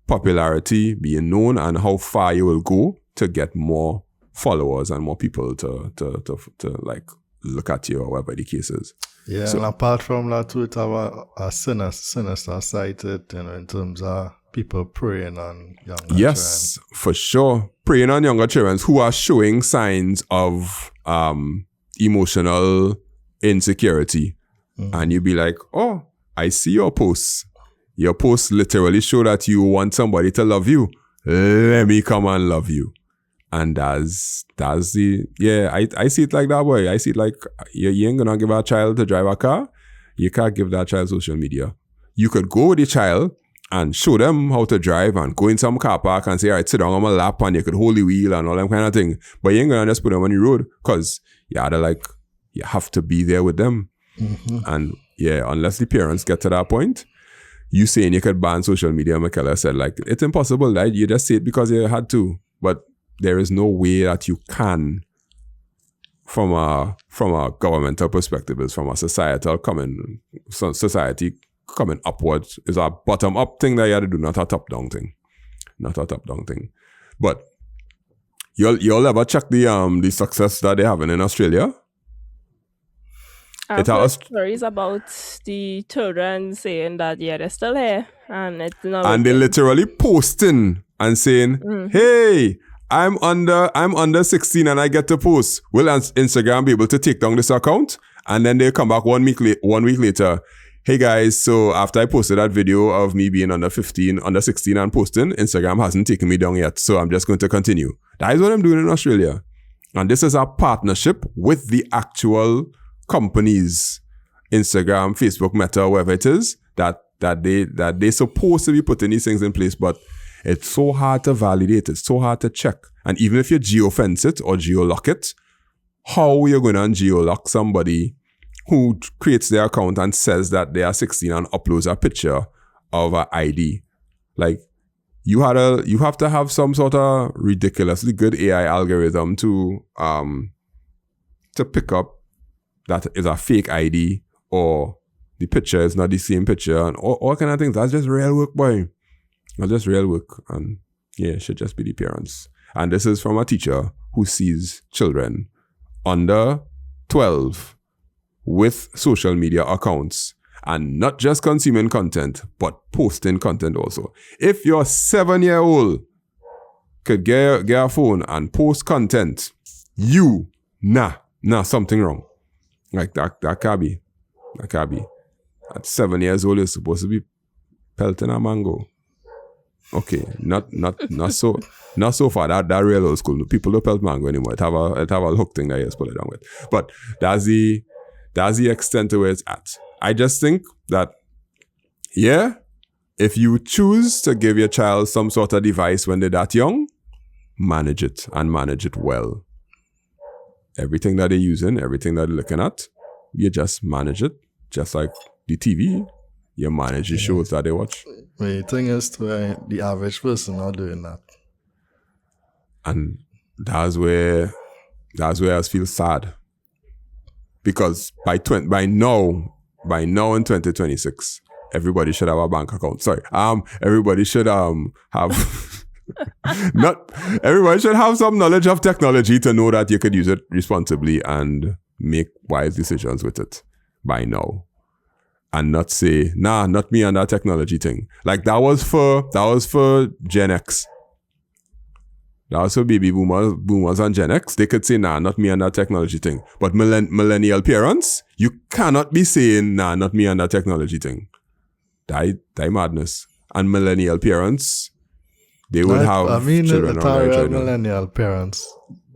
Speaker 1: popularity, being known, and how far you will go to get more followers and more people to like look at you, or whatever the case is.
Speaker 2: Yeah, so, and apart from that, we have a sinister side to it, in terms of people preying on younger children.
Speaker 1: Yes, for sure. Preying on younger children who are showing signs of emotional insecurity. And you be like, oh, I see your posts. Your posts literally show that you want somebody to love you. Let me come and love you. And that's the, I see it like that, boy. I see it like, you ain't gonna give a child to drive a car. You can't give that child social media. You could go with the child and show them how to drive and go in some car park and say, all right, sit down on my lap, and you could hold the wheel and all that kind of thing. But you ain't gonna just put them on the road, because you have to be there with them. And unless the parents get to that point, you saying you could ban social media, Michaela said, like, it's impossible, right? You just say it because you had to. But there is no way that you can, from a governmental perspective, is from a society coming upwards, is a bottom up thing that you have to do, not a top down thing. But you'll ever check the success that they're having in Australia?
Speaker 3: I've heard stories about the children saying that they're still here, and it's not.
Speaker 1: And they literally posting and saying, "Hey, I'm under 16 and I get to post. Will Instagram be able to take down this account?" And then they come back 1 week later. Hey guys, so after I posted that video of me being under 16 and posting, Instagram hasn't taken me down yet, so I'm just going to continue. That is what I'm doing in Australia. And this is a partnership with the actual companies, Instagram, Facebook, Meta, whatever it is, that they're supposed to be putting these things in place, but it's so hard to validate, it's so hard to check. And even if you geofence it or geolock it, how you're going to geolock somebody who creates their account and says that they are 16 and uploads a picture of an ID? Like, you have to have some sort of ridiculously good AI algorithm to pick up that is a fake ID, or the picture is not the same picture, and all kind of things. That's just real work, boy. That's just real work. And it should just be the parents. And this is from a teacher who sees children under 12 with social media accounts, and not just consuming content, but posting content also. If your 7-year-old could get a phone and post content, something wrong. Like that can't be. At 7 years old, you're supposed to be pelting a mango. Okay, not so far. That real old school. People don't pelt mango anymore. It have a hook thing that you just put it down with. But that's the extent to where it's at. I just think that, if you choose to give your child some sort of device when they're that young, manage it, and manage it well. Everything that they're using, everything that they're looking at, you just manage it. Just like the TV, you manage the shows that they watch.
Speaker 2: The thing is, the average person not doing that.
Speaker 1: And that's where I feel sad. Because by now in 2026, everybody should have a bank account. Sorry. Everybody should have everybody should have some knowledge of technology to know that you could use it responsibly and make wise decisions with it by now. and not say, nah, not me on that technology thing. Like that was for Gen X. That was for baby boomers and Gen X. They could say, nah, not me on that technology thing. But millennial parents, you cannot be saying, nah, not me on that technology thing. Die madness. And millennial parents, they would have children around their
Speaker 2: millennial parents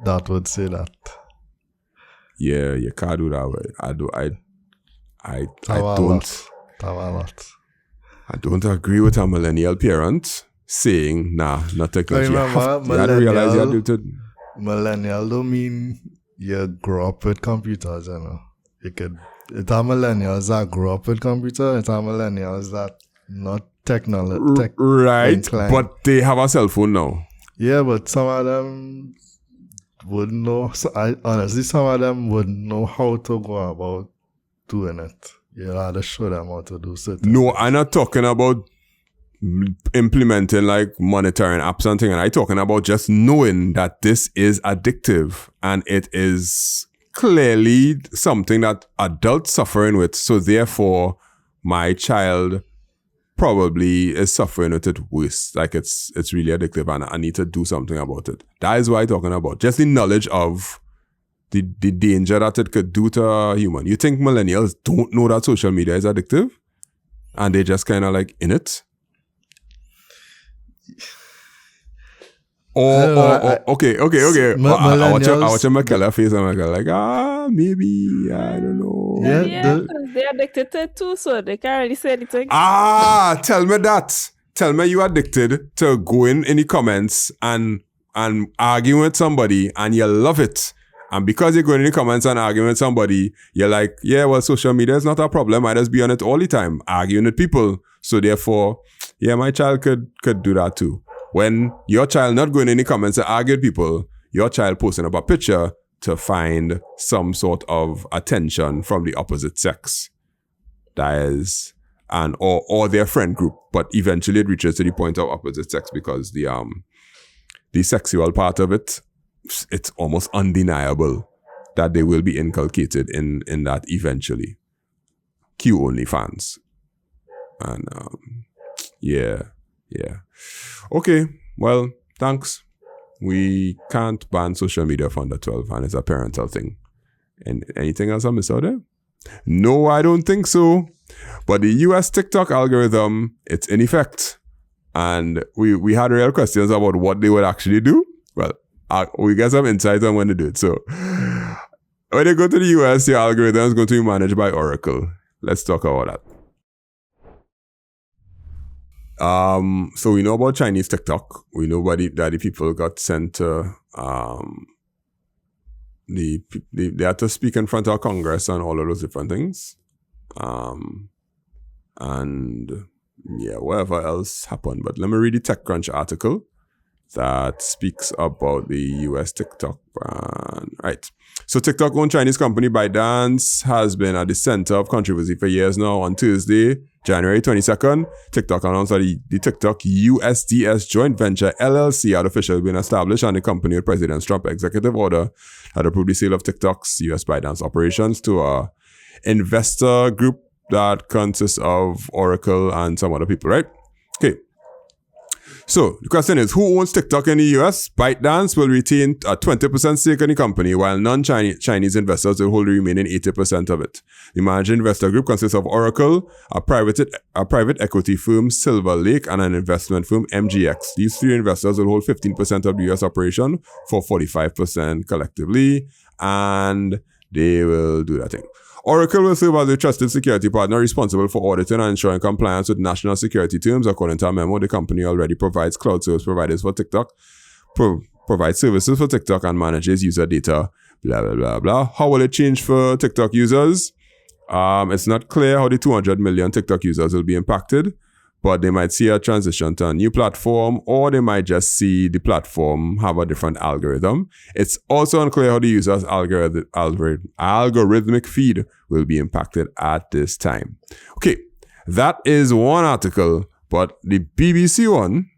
Speaker 2: that would say that.
Speaker 1: Yeah, you can't do that way. I don't agree with a millennial parent saying, nah, not technology.
Speaker 2: Millennial don't mean you grow up with computers, you know. It's a millennials that grow up with computers, it's a millennials that not technology.
Speaker 1: Right,
Speaker 2: inclined.
Speaker 1: But they have a cell phone now.
Speaker 2: Yeah, but some of them wouldn't know. Honestly, some of them wouldn't know how to go about doing it. You'll have to show them how to do certain
Speaker 1: No,
Speaker 2: things.
Speaker 1: I'm not talking about implementing like monitoring apps and things. I'm talking about just knowing that this is addictive and it is clearly something that adults suffering with. So therefore, my child probably is suffering with it worse. Like it's really addictive and I need to do something about it. That is what I'm talking about. Just the knowledge of the danger that it could do to a human. You think millennials don't know that social media is addictive? And they just kind of like in it? Okay. I watch a McKellar face and I'm like, maybe, I don't know.
Speaker 3: Yeah, because they're addicted to it too, so they can't really say anything.
Speaker 1: Tell me that. Tell me you addicted to going in the comments and arguing with somebody and you love it. And because you're going in the comments and arguing with somebody, you're like, yeah, well, social media is not a problem. I just be on it all the time, arguing with people. So therefore, yeah, my child could do that too. When your child not going in the comments and arguing with people, your child posting up a picture to find some sort of attention from the opposite sex. That is, or their friend group. But eventually it reaches to the point of opposite sex because the sexual part of it, it's almost undeniable that they will be inculcated in that eventually. Cue OnlyFans. And yeah. Okay, well, thanks. We can't ban social media for under 12 and it's a parental thing. And anything else I missed out there? No, I don't think so. But the US TikTok algorithm, it's in effect. And we had real questions about what they would actually do. Well, we got some insights on when to do it. So when they go to the US, your algorithm is going to be managed by Oracle. Let's talk about that. So we know about Chinese TikTok. We know that the people got sent to they had to speak in front of Congress and all of those different things. And yeah, whatever else happened. But let me read the TechCrunch article that speaks about the US TikTok brand. Right. So TikTok-owned Chinese company ByteDance has been at the center of controversy for years now. On Tuesday, January 22nd, TikTok announced that the TikTok USDS joint venture LLC had officially been established, and the company with President Trump's executive order had approved the sale of TikTok's US ByteDance operations to a investor group that consists of Oracle and some other people, right? Okay. So the question is, who owns TikTok in the US? ByteDance will retain a 20% stake in the company, while non-Chinese investors will hold the remaining 80% of it. The managing investor group consists of Oracle, a private equity firm, Silver Lake, and an investment firm, MGX. These three investors will hold 15% of the US operation for 45% collectively, and they will do that thing. Oracle will serve as a trusted security partner responsible for auditing and ensuring compliance with national security terms. According to a memo, the company already provides cloud service providers for TikTok, provides services for TikTok, and manages user data, blah, blah, blah, blah. How will it change for TikTok users? It's not clear how the 200 million TikTok users will be impacted, but they might see a transition to a new platform, or they might just see the platform have a different algorithm. It's also unclear how the user's algorithmic feed will be impacted at this time. Okay, that is one article, but the BBC one,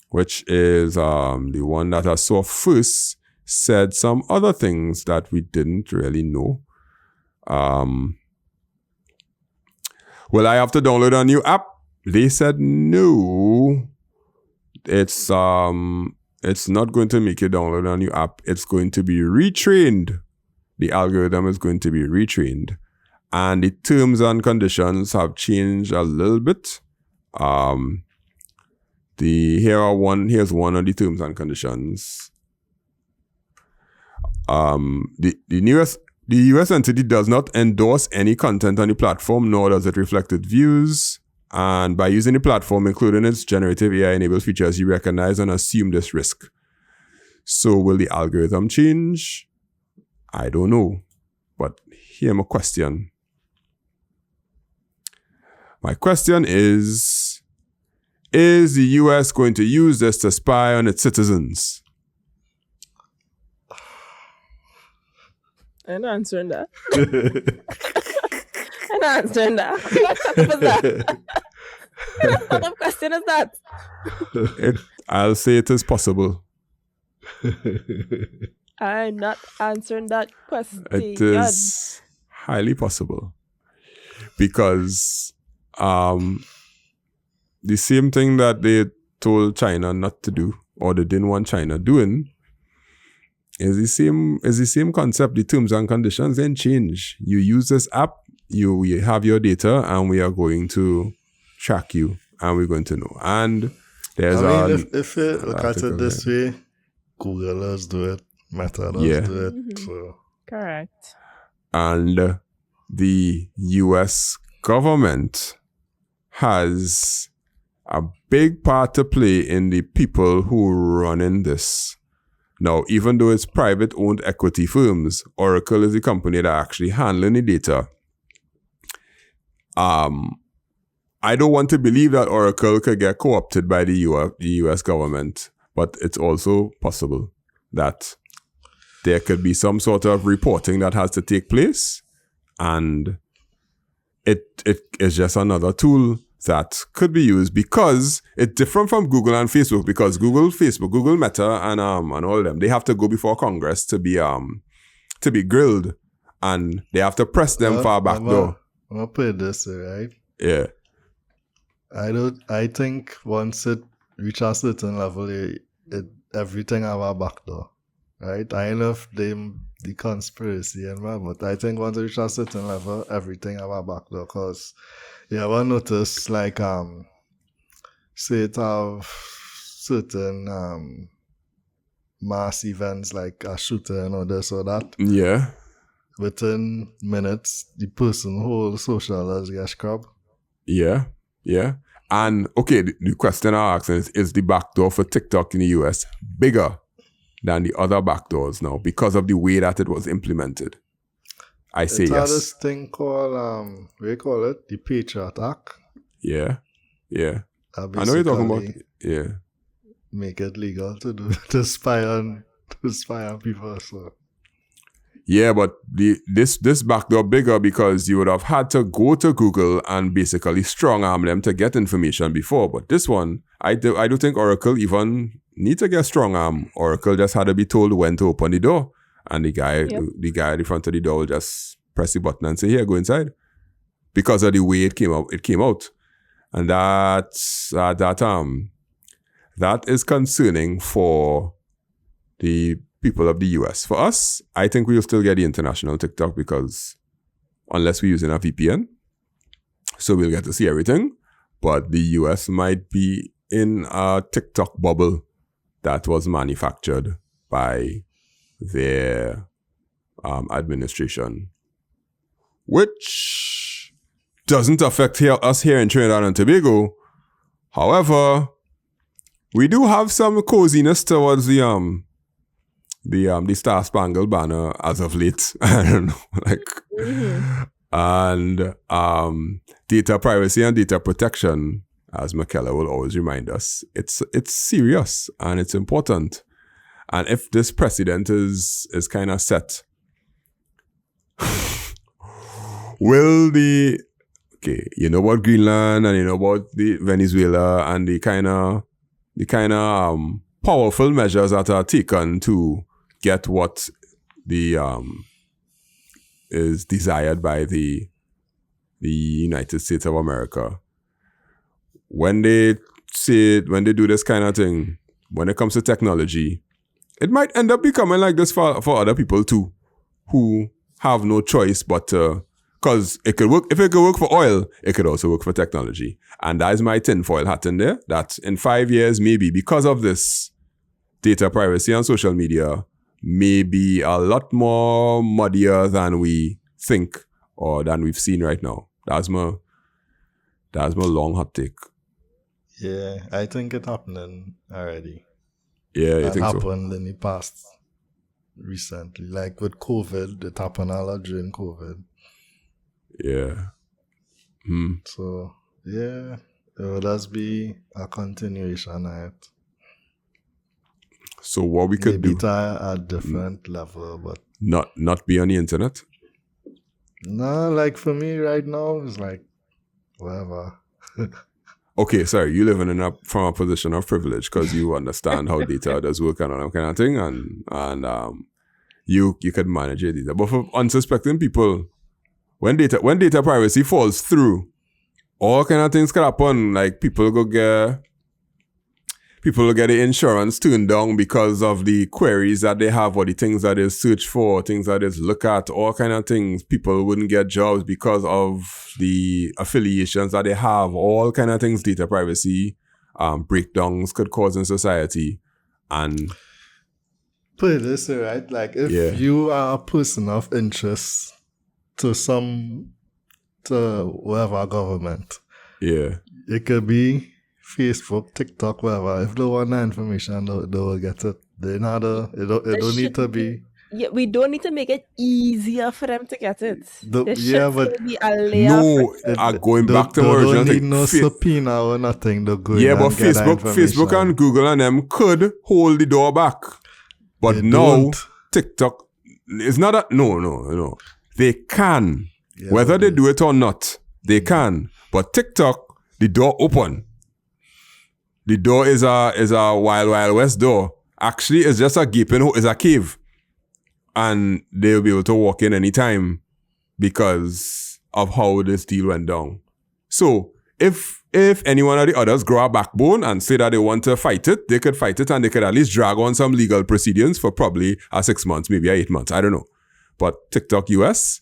Speaker 1: which is the one that I saw first, said some other things that we didn't really know. Will I have to download a new app? They said no. It's not going to make you download a new app. It's going to be retrained. The algorithm is going to be retrained. And the terms and conditions have changed a little bit. Here's one of the terms and conditions. The US entity does not endorse any content on the platform, nor does it reflect its views. And by using the platform, including its generative AI-enabled features, you recognize and assume this risk. So will the algorithm change? I don't know. But here's my question. My question is the US going to use this to spy on its citizens?
Speaker 3: I'm not answering that. I'm not answering that. What type of that? What sort of question is that?
Speaker 1: I'll say it is possible.
Speaker 3: I'm not answering that question.
Speaker 1: It is highly possible. Because the same thing that they told China not to do, or they didn't want China doing, is the same concept. The terms and conditions then change. You use this app, we have your data, and we are going to track you, and we're going to know. And there's
Speaker 2: if you look at it this way, Google does do it, Meta does do it.
Speaker 3: Mm-hmm.
Speaker 2: So.
Speaker 3: Correct.
Speaker 1: And the US government has a big part to play in the people who are running this. Now, even though it's private-owned equity firms, Oracle is the company that actually handling the data. I don't want to believe that Oracle could get co-opted by the US government, but it's also possible that there could be some sort of reporting that has to take place, and it is just another tool that could be used, because it's different from Google and Facebook, because Google, Meta, and all of them, they have to go before Congress to be grilled, and they have to press them far back door.
Speaker 2: I'm gonna put it this way, right?
Speaker 1: Yeah.
Speaker 2: I think once it reaches a certain level, everything have a back door, right? I love the conspiracy and all, but I think once it reaches a certain level, everything have a back door, because you ever notice, like, say it have certain mass events like a shooting or this or that.
Speaker 1: Yeah.
Speaker 2: Within minutes, the person whole social has get scrubbed.
Speaker 1: Yeah. Yeah. And okay, the question I ask is the backdoor for TikTok in the US bigger than the other backdoors now because of the way that it was implemented? I say yes.
Speaker 2: It's this thing called, what do you call it? The Patriot Act.
Speaker 1: Yeah. Yeah. I know you're talking about. Yeah.
Speaker 2: Make it legal to spy on people. So.
Speaker 1: Yeah, but this backdoor bigger because you would have had to go to Google and basically strong arm them to get information before. But this one, I do think Oracle even need to get strong arm. Oracle just had to be told when to open the door, and the guy at the front of the door will just press the button and say, "Here, go inside," because of the way it came out, and that is concerning for the people of the US. For us, I think we'll still get the international TikTok because unless we're using a VPN, so we'll get to see everything. But the US might be in a TikTok bubble that was manufactured by their administration, which doesn't affect us here in Trinidad and Tobago. However, we do have some coziness towards the Star Spangled Banner as of late. I don't know, and data privacy and data protection, as Michaela will always remind us, it's serious and it's important. And if this precedent is kind of set, will you know about Greenland and you know about the Venezuela and the kind of powerful measures that are taken to get what the is desired by the the United States of America, when they do this kind of thing, when it comes to technology, it might end up becoming like this for other people too, who have no choice but to, because it could work. If it could work for oil, it could also work for technology. And that is my tinfoil hat in there, that in 5 years, maybe because of this, data privacy on social media may be a lot more muddier than we think or than we've seen right now. That's my long hot take.
Speaker 2: Yeah, I think it's happening already.
Speaker 1: Yeah, you
Speaker 2: That
Speaker 1: think so?
Speaker 2: happened in the past recently. Like with COVID, it happened a lot during COVID.
Speaker 1: Yeah.
Speaker 2: So, yeah, it will just be a continuation of it.
Speaker 1: So what we could
Speaker 2: Maybe
Speaker 1: do,
Speaker 2: to a different level, but
Speaker 1: not be on the internet.
Speaker 2: no, like for me right now, it's like, whatever.
Speaker 1: Okay, sorry, you living from a position of privilege because you understand how data does work and all that kind of thing, and you could manage your data. But for unsuspecting people, when data privacy falls through, all kind of things can happen. Like people will get the insurance turned down because of the queries that they have or the things that they search for, things that they look at, all kind of things. People wouldn't get jobs because of the affiliations that they have, all kind of things. Data privacy breakdowns could cause in society. And
Speaker 2: Put it this way, right? Like if you are a person of interest to whatever government, it could be Facebook, TikTok, whatever. If they want that information, they will get it. It don't need to be.
Speaker 3: Yeah, we don't need to make it easier for them to get it.
Speaker 2: But
Speaker 3: be a layer
Speaker 1: going back to original
Speaker 2: don't need
Speaker 1: thing.
Speaker 2: no subpoena or nothing. But
Speaker 1: Facebook and Google and them could hold the door back. But
Speaker 2: they
Speaker 1: now
Speaker 2: don't.
Speaker 1: TikTok is not a no. They can.
Speaker 2: Yeah,
Speaker 1: whether they do it or not, they can. But TikTok, the door open. The door is a wild west door. Actually, it's just a gaping hole. It's a cave. And they'll be able to walk in anytime because of how this deal went down. So if any one of the others grow a backbone and say that they want to fight it, they could fight it and they could at least drag on some legal proceedings for probably 6 months, maybe 8 months. I don't know. But TikTok US,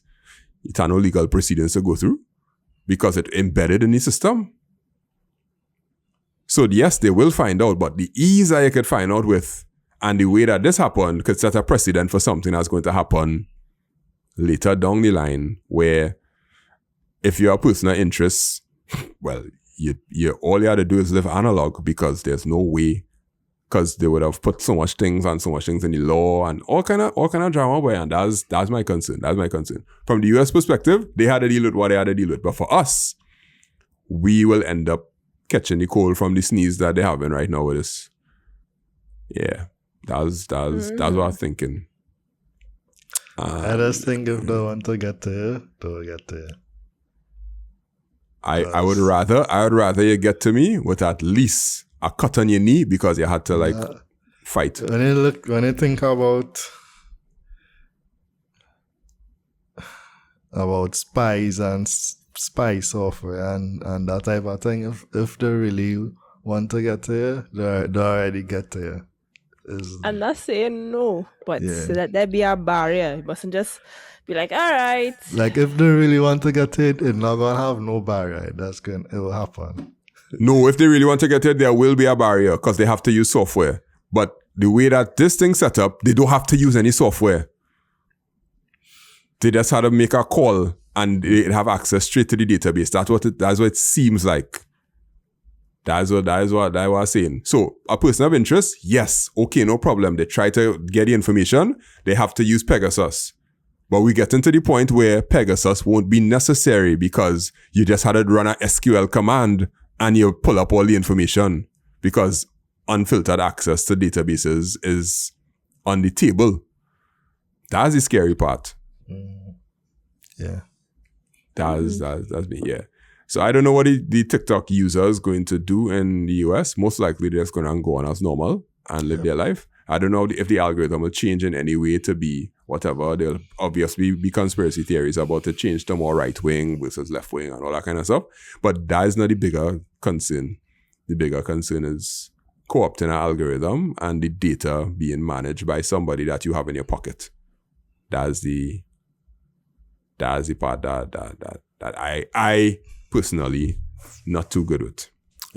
Speaker 1: it had no legal proceedings to go through because it embedded in the system. So yes, they will find out, but the ease that you could find out with and the way that this happened could set a precedent for something that's going to happen later down the line, where if you're a person of interest, well, you all you have to do is live analog because there's no way, because they would have put so much things in the law and all kind of drama away, and that's my concern. That's my concern. From the US perspective, they had to deal with what they had to deal with, but for us, we will end up catching the cold from the sneeze that they're having right now with this. Yeah. That's what I'm thinking.
Speaker 2: I just think if they want to get there, they'll get there.
Speaker 1: I would rather you get to me with at least a cut on your knee because you had to fight.
Speaker 2: When you think about spies and spy software and that type of thing, if they really want to get there, they already get there.
Speaker 3: I'm not saying no, but so that there be a barrier. You mustn't just be like, all right.
Speaker 2: Like if they really want to get it, it's not gonna have no barrier. It will happen.
Speaker 1: No, if they really want to get it, there will be a barrier because they have to use software. But the way that this thing's set up, they don't have to use any software. They just have to make a call and they have access straight to the database. That's what it seems like. That's what I was saying. So a person of interest, yes, okay, no problem. They try to get the information. They have to use Pegasus. But we get into the point where Pegasus won't be necessary because you just had to run an SQL command and you pull up all the information because unfiltered access to databases is on the table. That's the scary part.
Speaker 2: Yeah.
Speaker 1: That's me, yeah. So I don't know what the TikTok users going to do in the US. Most likely they're just going to go on as normal and live their life. I don't know if the algorithm will change in any way to be whatever. There'll obviously be conspiracy theories about the change to more right wing versus left wing and all that kind of stuff. But that is not the bigger concern. The bigger concern is co-opting an algorithm and the data being managed by somebody that you have in your pocket. That's the part that I personally not too good with.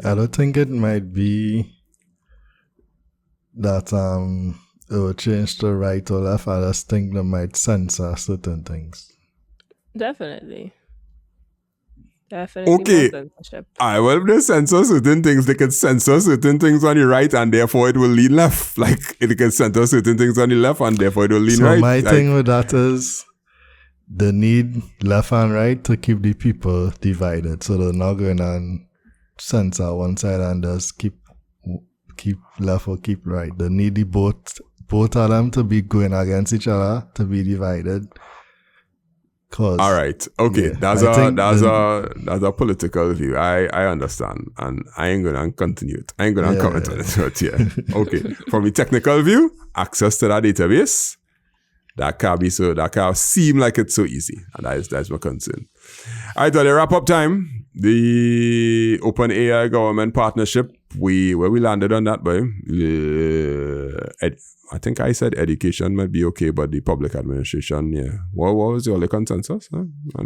Speaker 2: I don't think it might be that it will change to right or left. I just think they might censor certain things.
Speaker 3: Definitely. Definitely.
Speaker 1: Okay.
Speaker 3: more censorship.
Speaker 1: Well, if they censor certain things, they can censor certain things on the right and therefore it will lean left. Like, it can censor certain things on the left and therefore it will lean
Speaker 2: So
Speaker 1: right.
Speaker 2: my thing with that is they need left and right to keep the people divided. So they're not going and censor one side and just keep left or keep right. They need the both of them to be going against each other, to be divided.
Speaker 1: All right. Okay.
Speaker 2: Yeah,
Speaker 1: that's a political view. I understand. And I ain't gonna continue it. I ain't gonna comment on it. But yeah. Okay. From a technical view, access to that database, that can seem like it's so easy. And that's my concern. All right, the wrap up time. The OpenAI government partnership, where we landed on that, boy. I think I said education might be okay, but the public administration, yeah. What was your consensus? Huh? I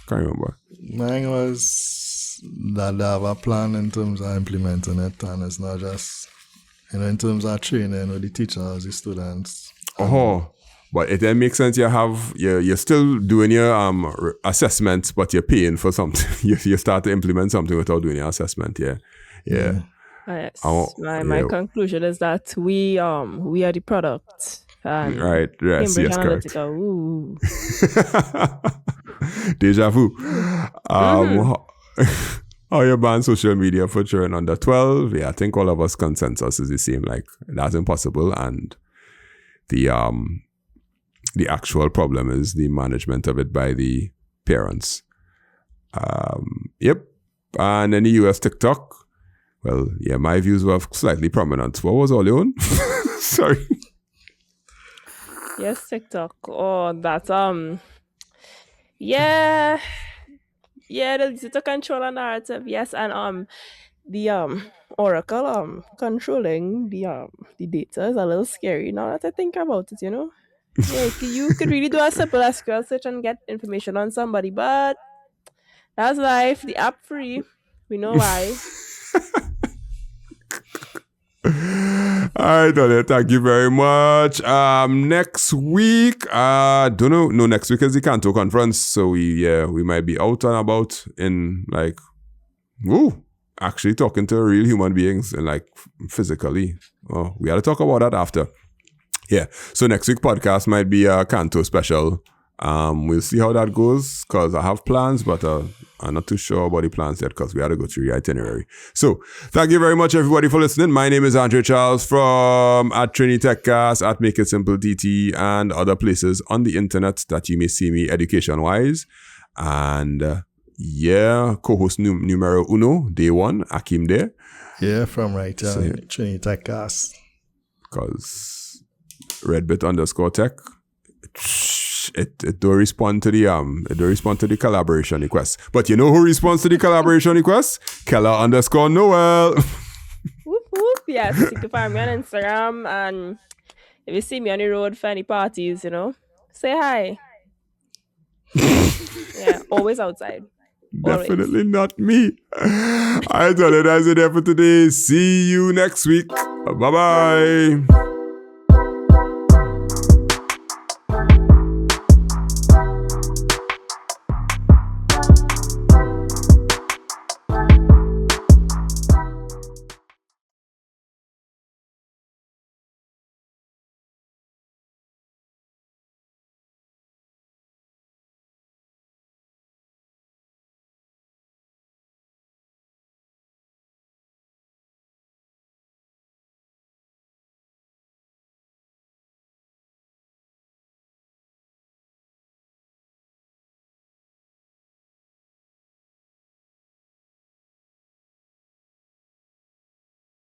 Speaker 1: can't remember.
Speaker 2: Mine was that they have a plan in terms of implementing it, and it's not just, in terms of training with the teachers, the students.
Speaker 1: But it then makes sense. You're still doing your assessments, but you're paying for something. you start to implement something without doing your assessment. Yeah.
Speaker 3: Yes. My conclusion is that we are the product.
Speaker 1: Right. Yes.
Speaker 3: Cambridge
Speaker 1: Yes. Correct.
Speaker 3: Analytica. Ooh.
Speaker 1: Deja vu. How you ban social media for children under 12? Yeah, I think all of us consensus is the same. Like, that's impossible, and the actual problem is the management of it by the parents. Yep. And in the US, TikTok. Well, yeah, my views were slightly prominent. What was all your own? Sorry.
Speaker 3: Yes, TikTok. Oh, that's yeah, to control a narrative. Yes, and the Oracle controlling the data is a little scary now that I think about it. Yeah, you could really do a simple SQL search and get information on somebody, but that's life. The app free. We know why.
Speaker 1: All right, Donna, thank you very much. Next week, don't know. No, next week is the Canto conference, so we might be out and about in actually talking to real human beings and like physically. Oh, we got to talk about that after. Yeah, so next week podcast might be a Canto special. We'll see how that goes because I have plans, but I'm not too sure about the plans yet because we had to go through the itinerary. So thank you very much, everybody, for listening. My name is Andre Charles from at Trini Techcast, at Make It Simple TT, and other places on the internet that you may see me education-wise. And co-host numero uno, day one, Akim there.
Speaker 2: Yeah, from right Trini Techcast.
Speaker 1: Because Redbit_tech. It don't respond to the collaboration request. But you know who responds to the collaboration request? Keller_Noel.
Speaker 3: Whoop whoop. Yes, you can find me on Instagram, and if you see me on the road for any parties, say hi. Yeah, always outside.
Speaker 1: Definitely not me. I thought that's it for today. See you next week. Bye-bye.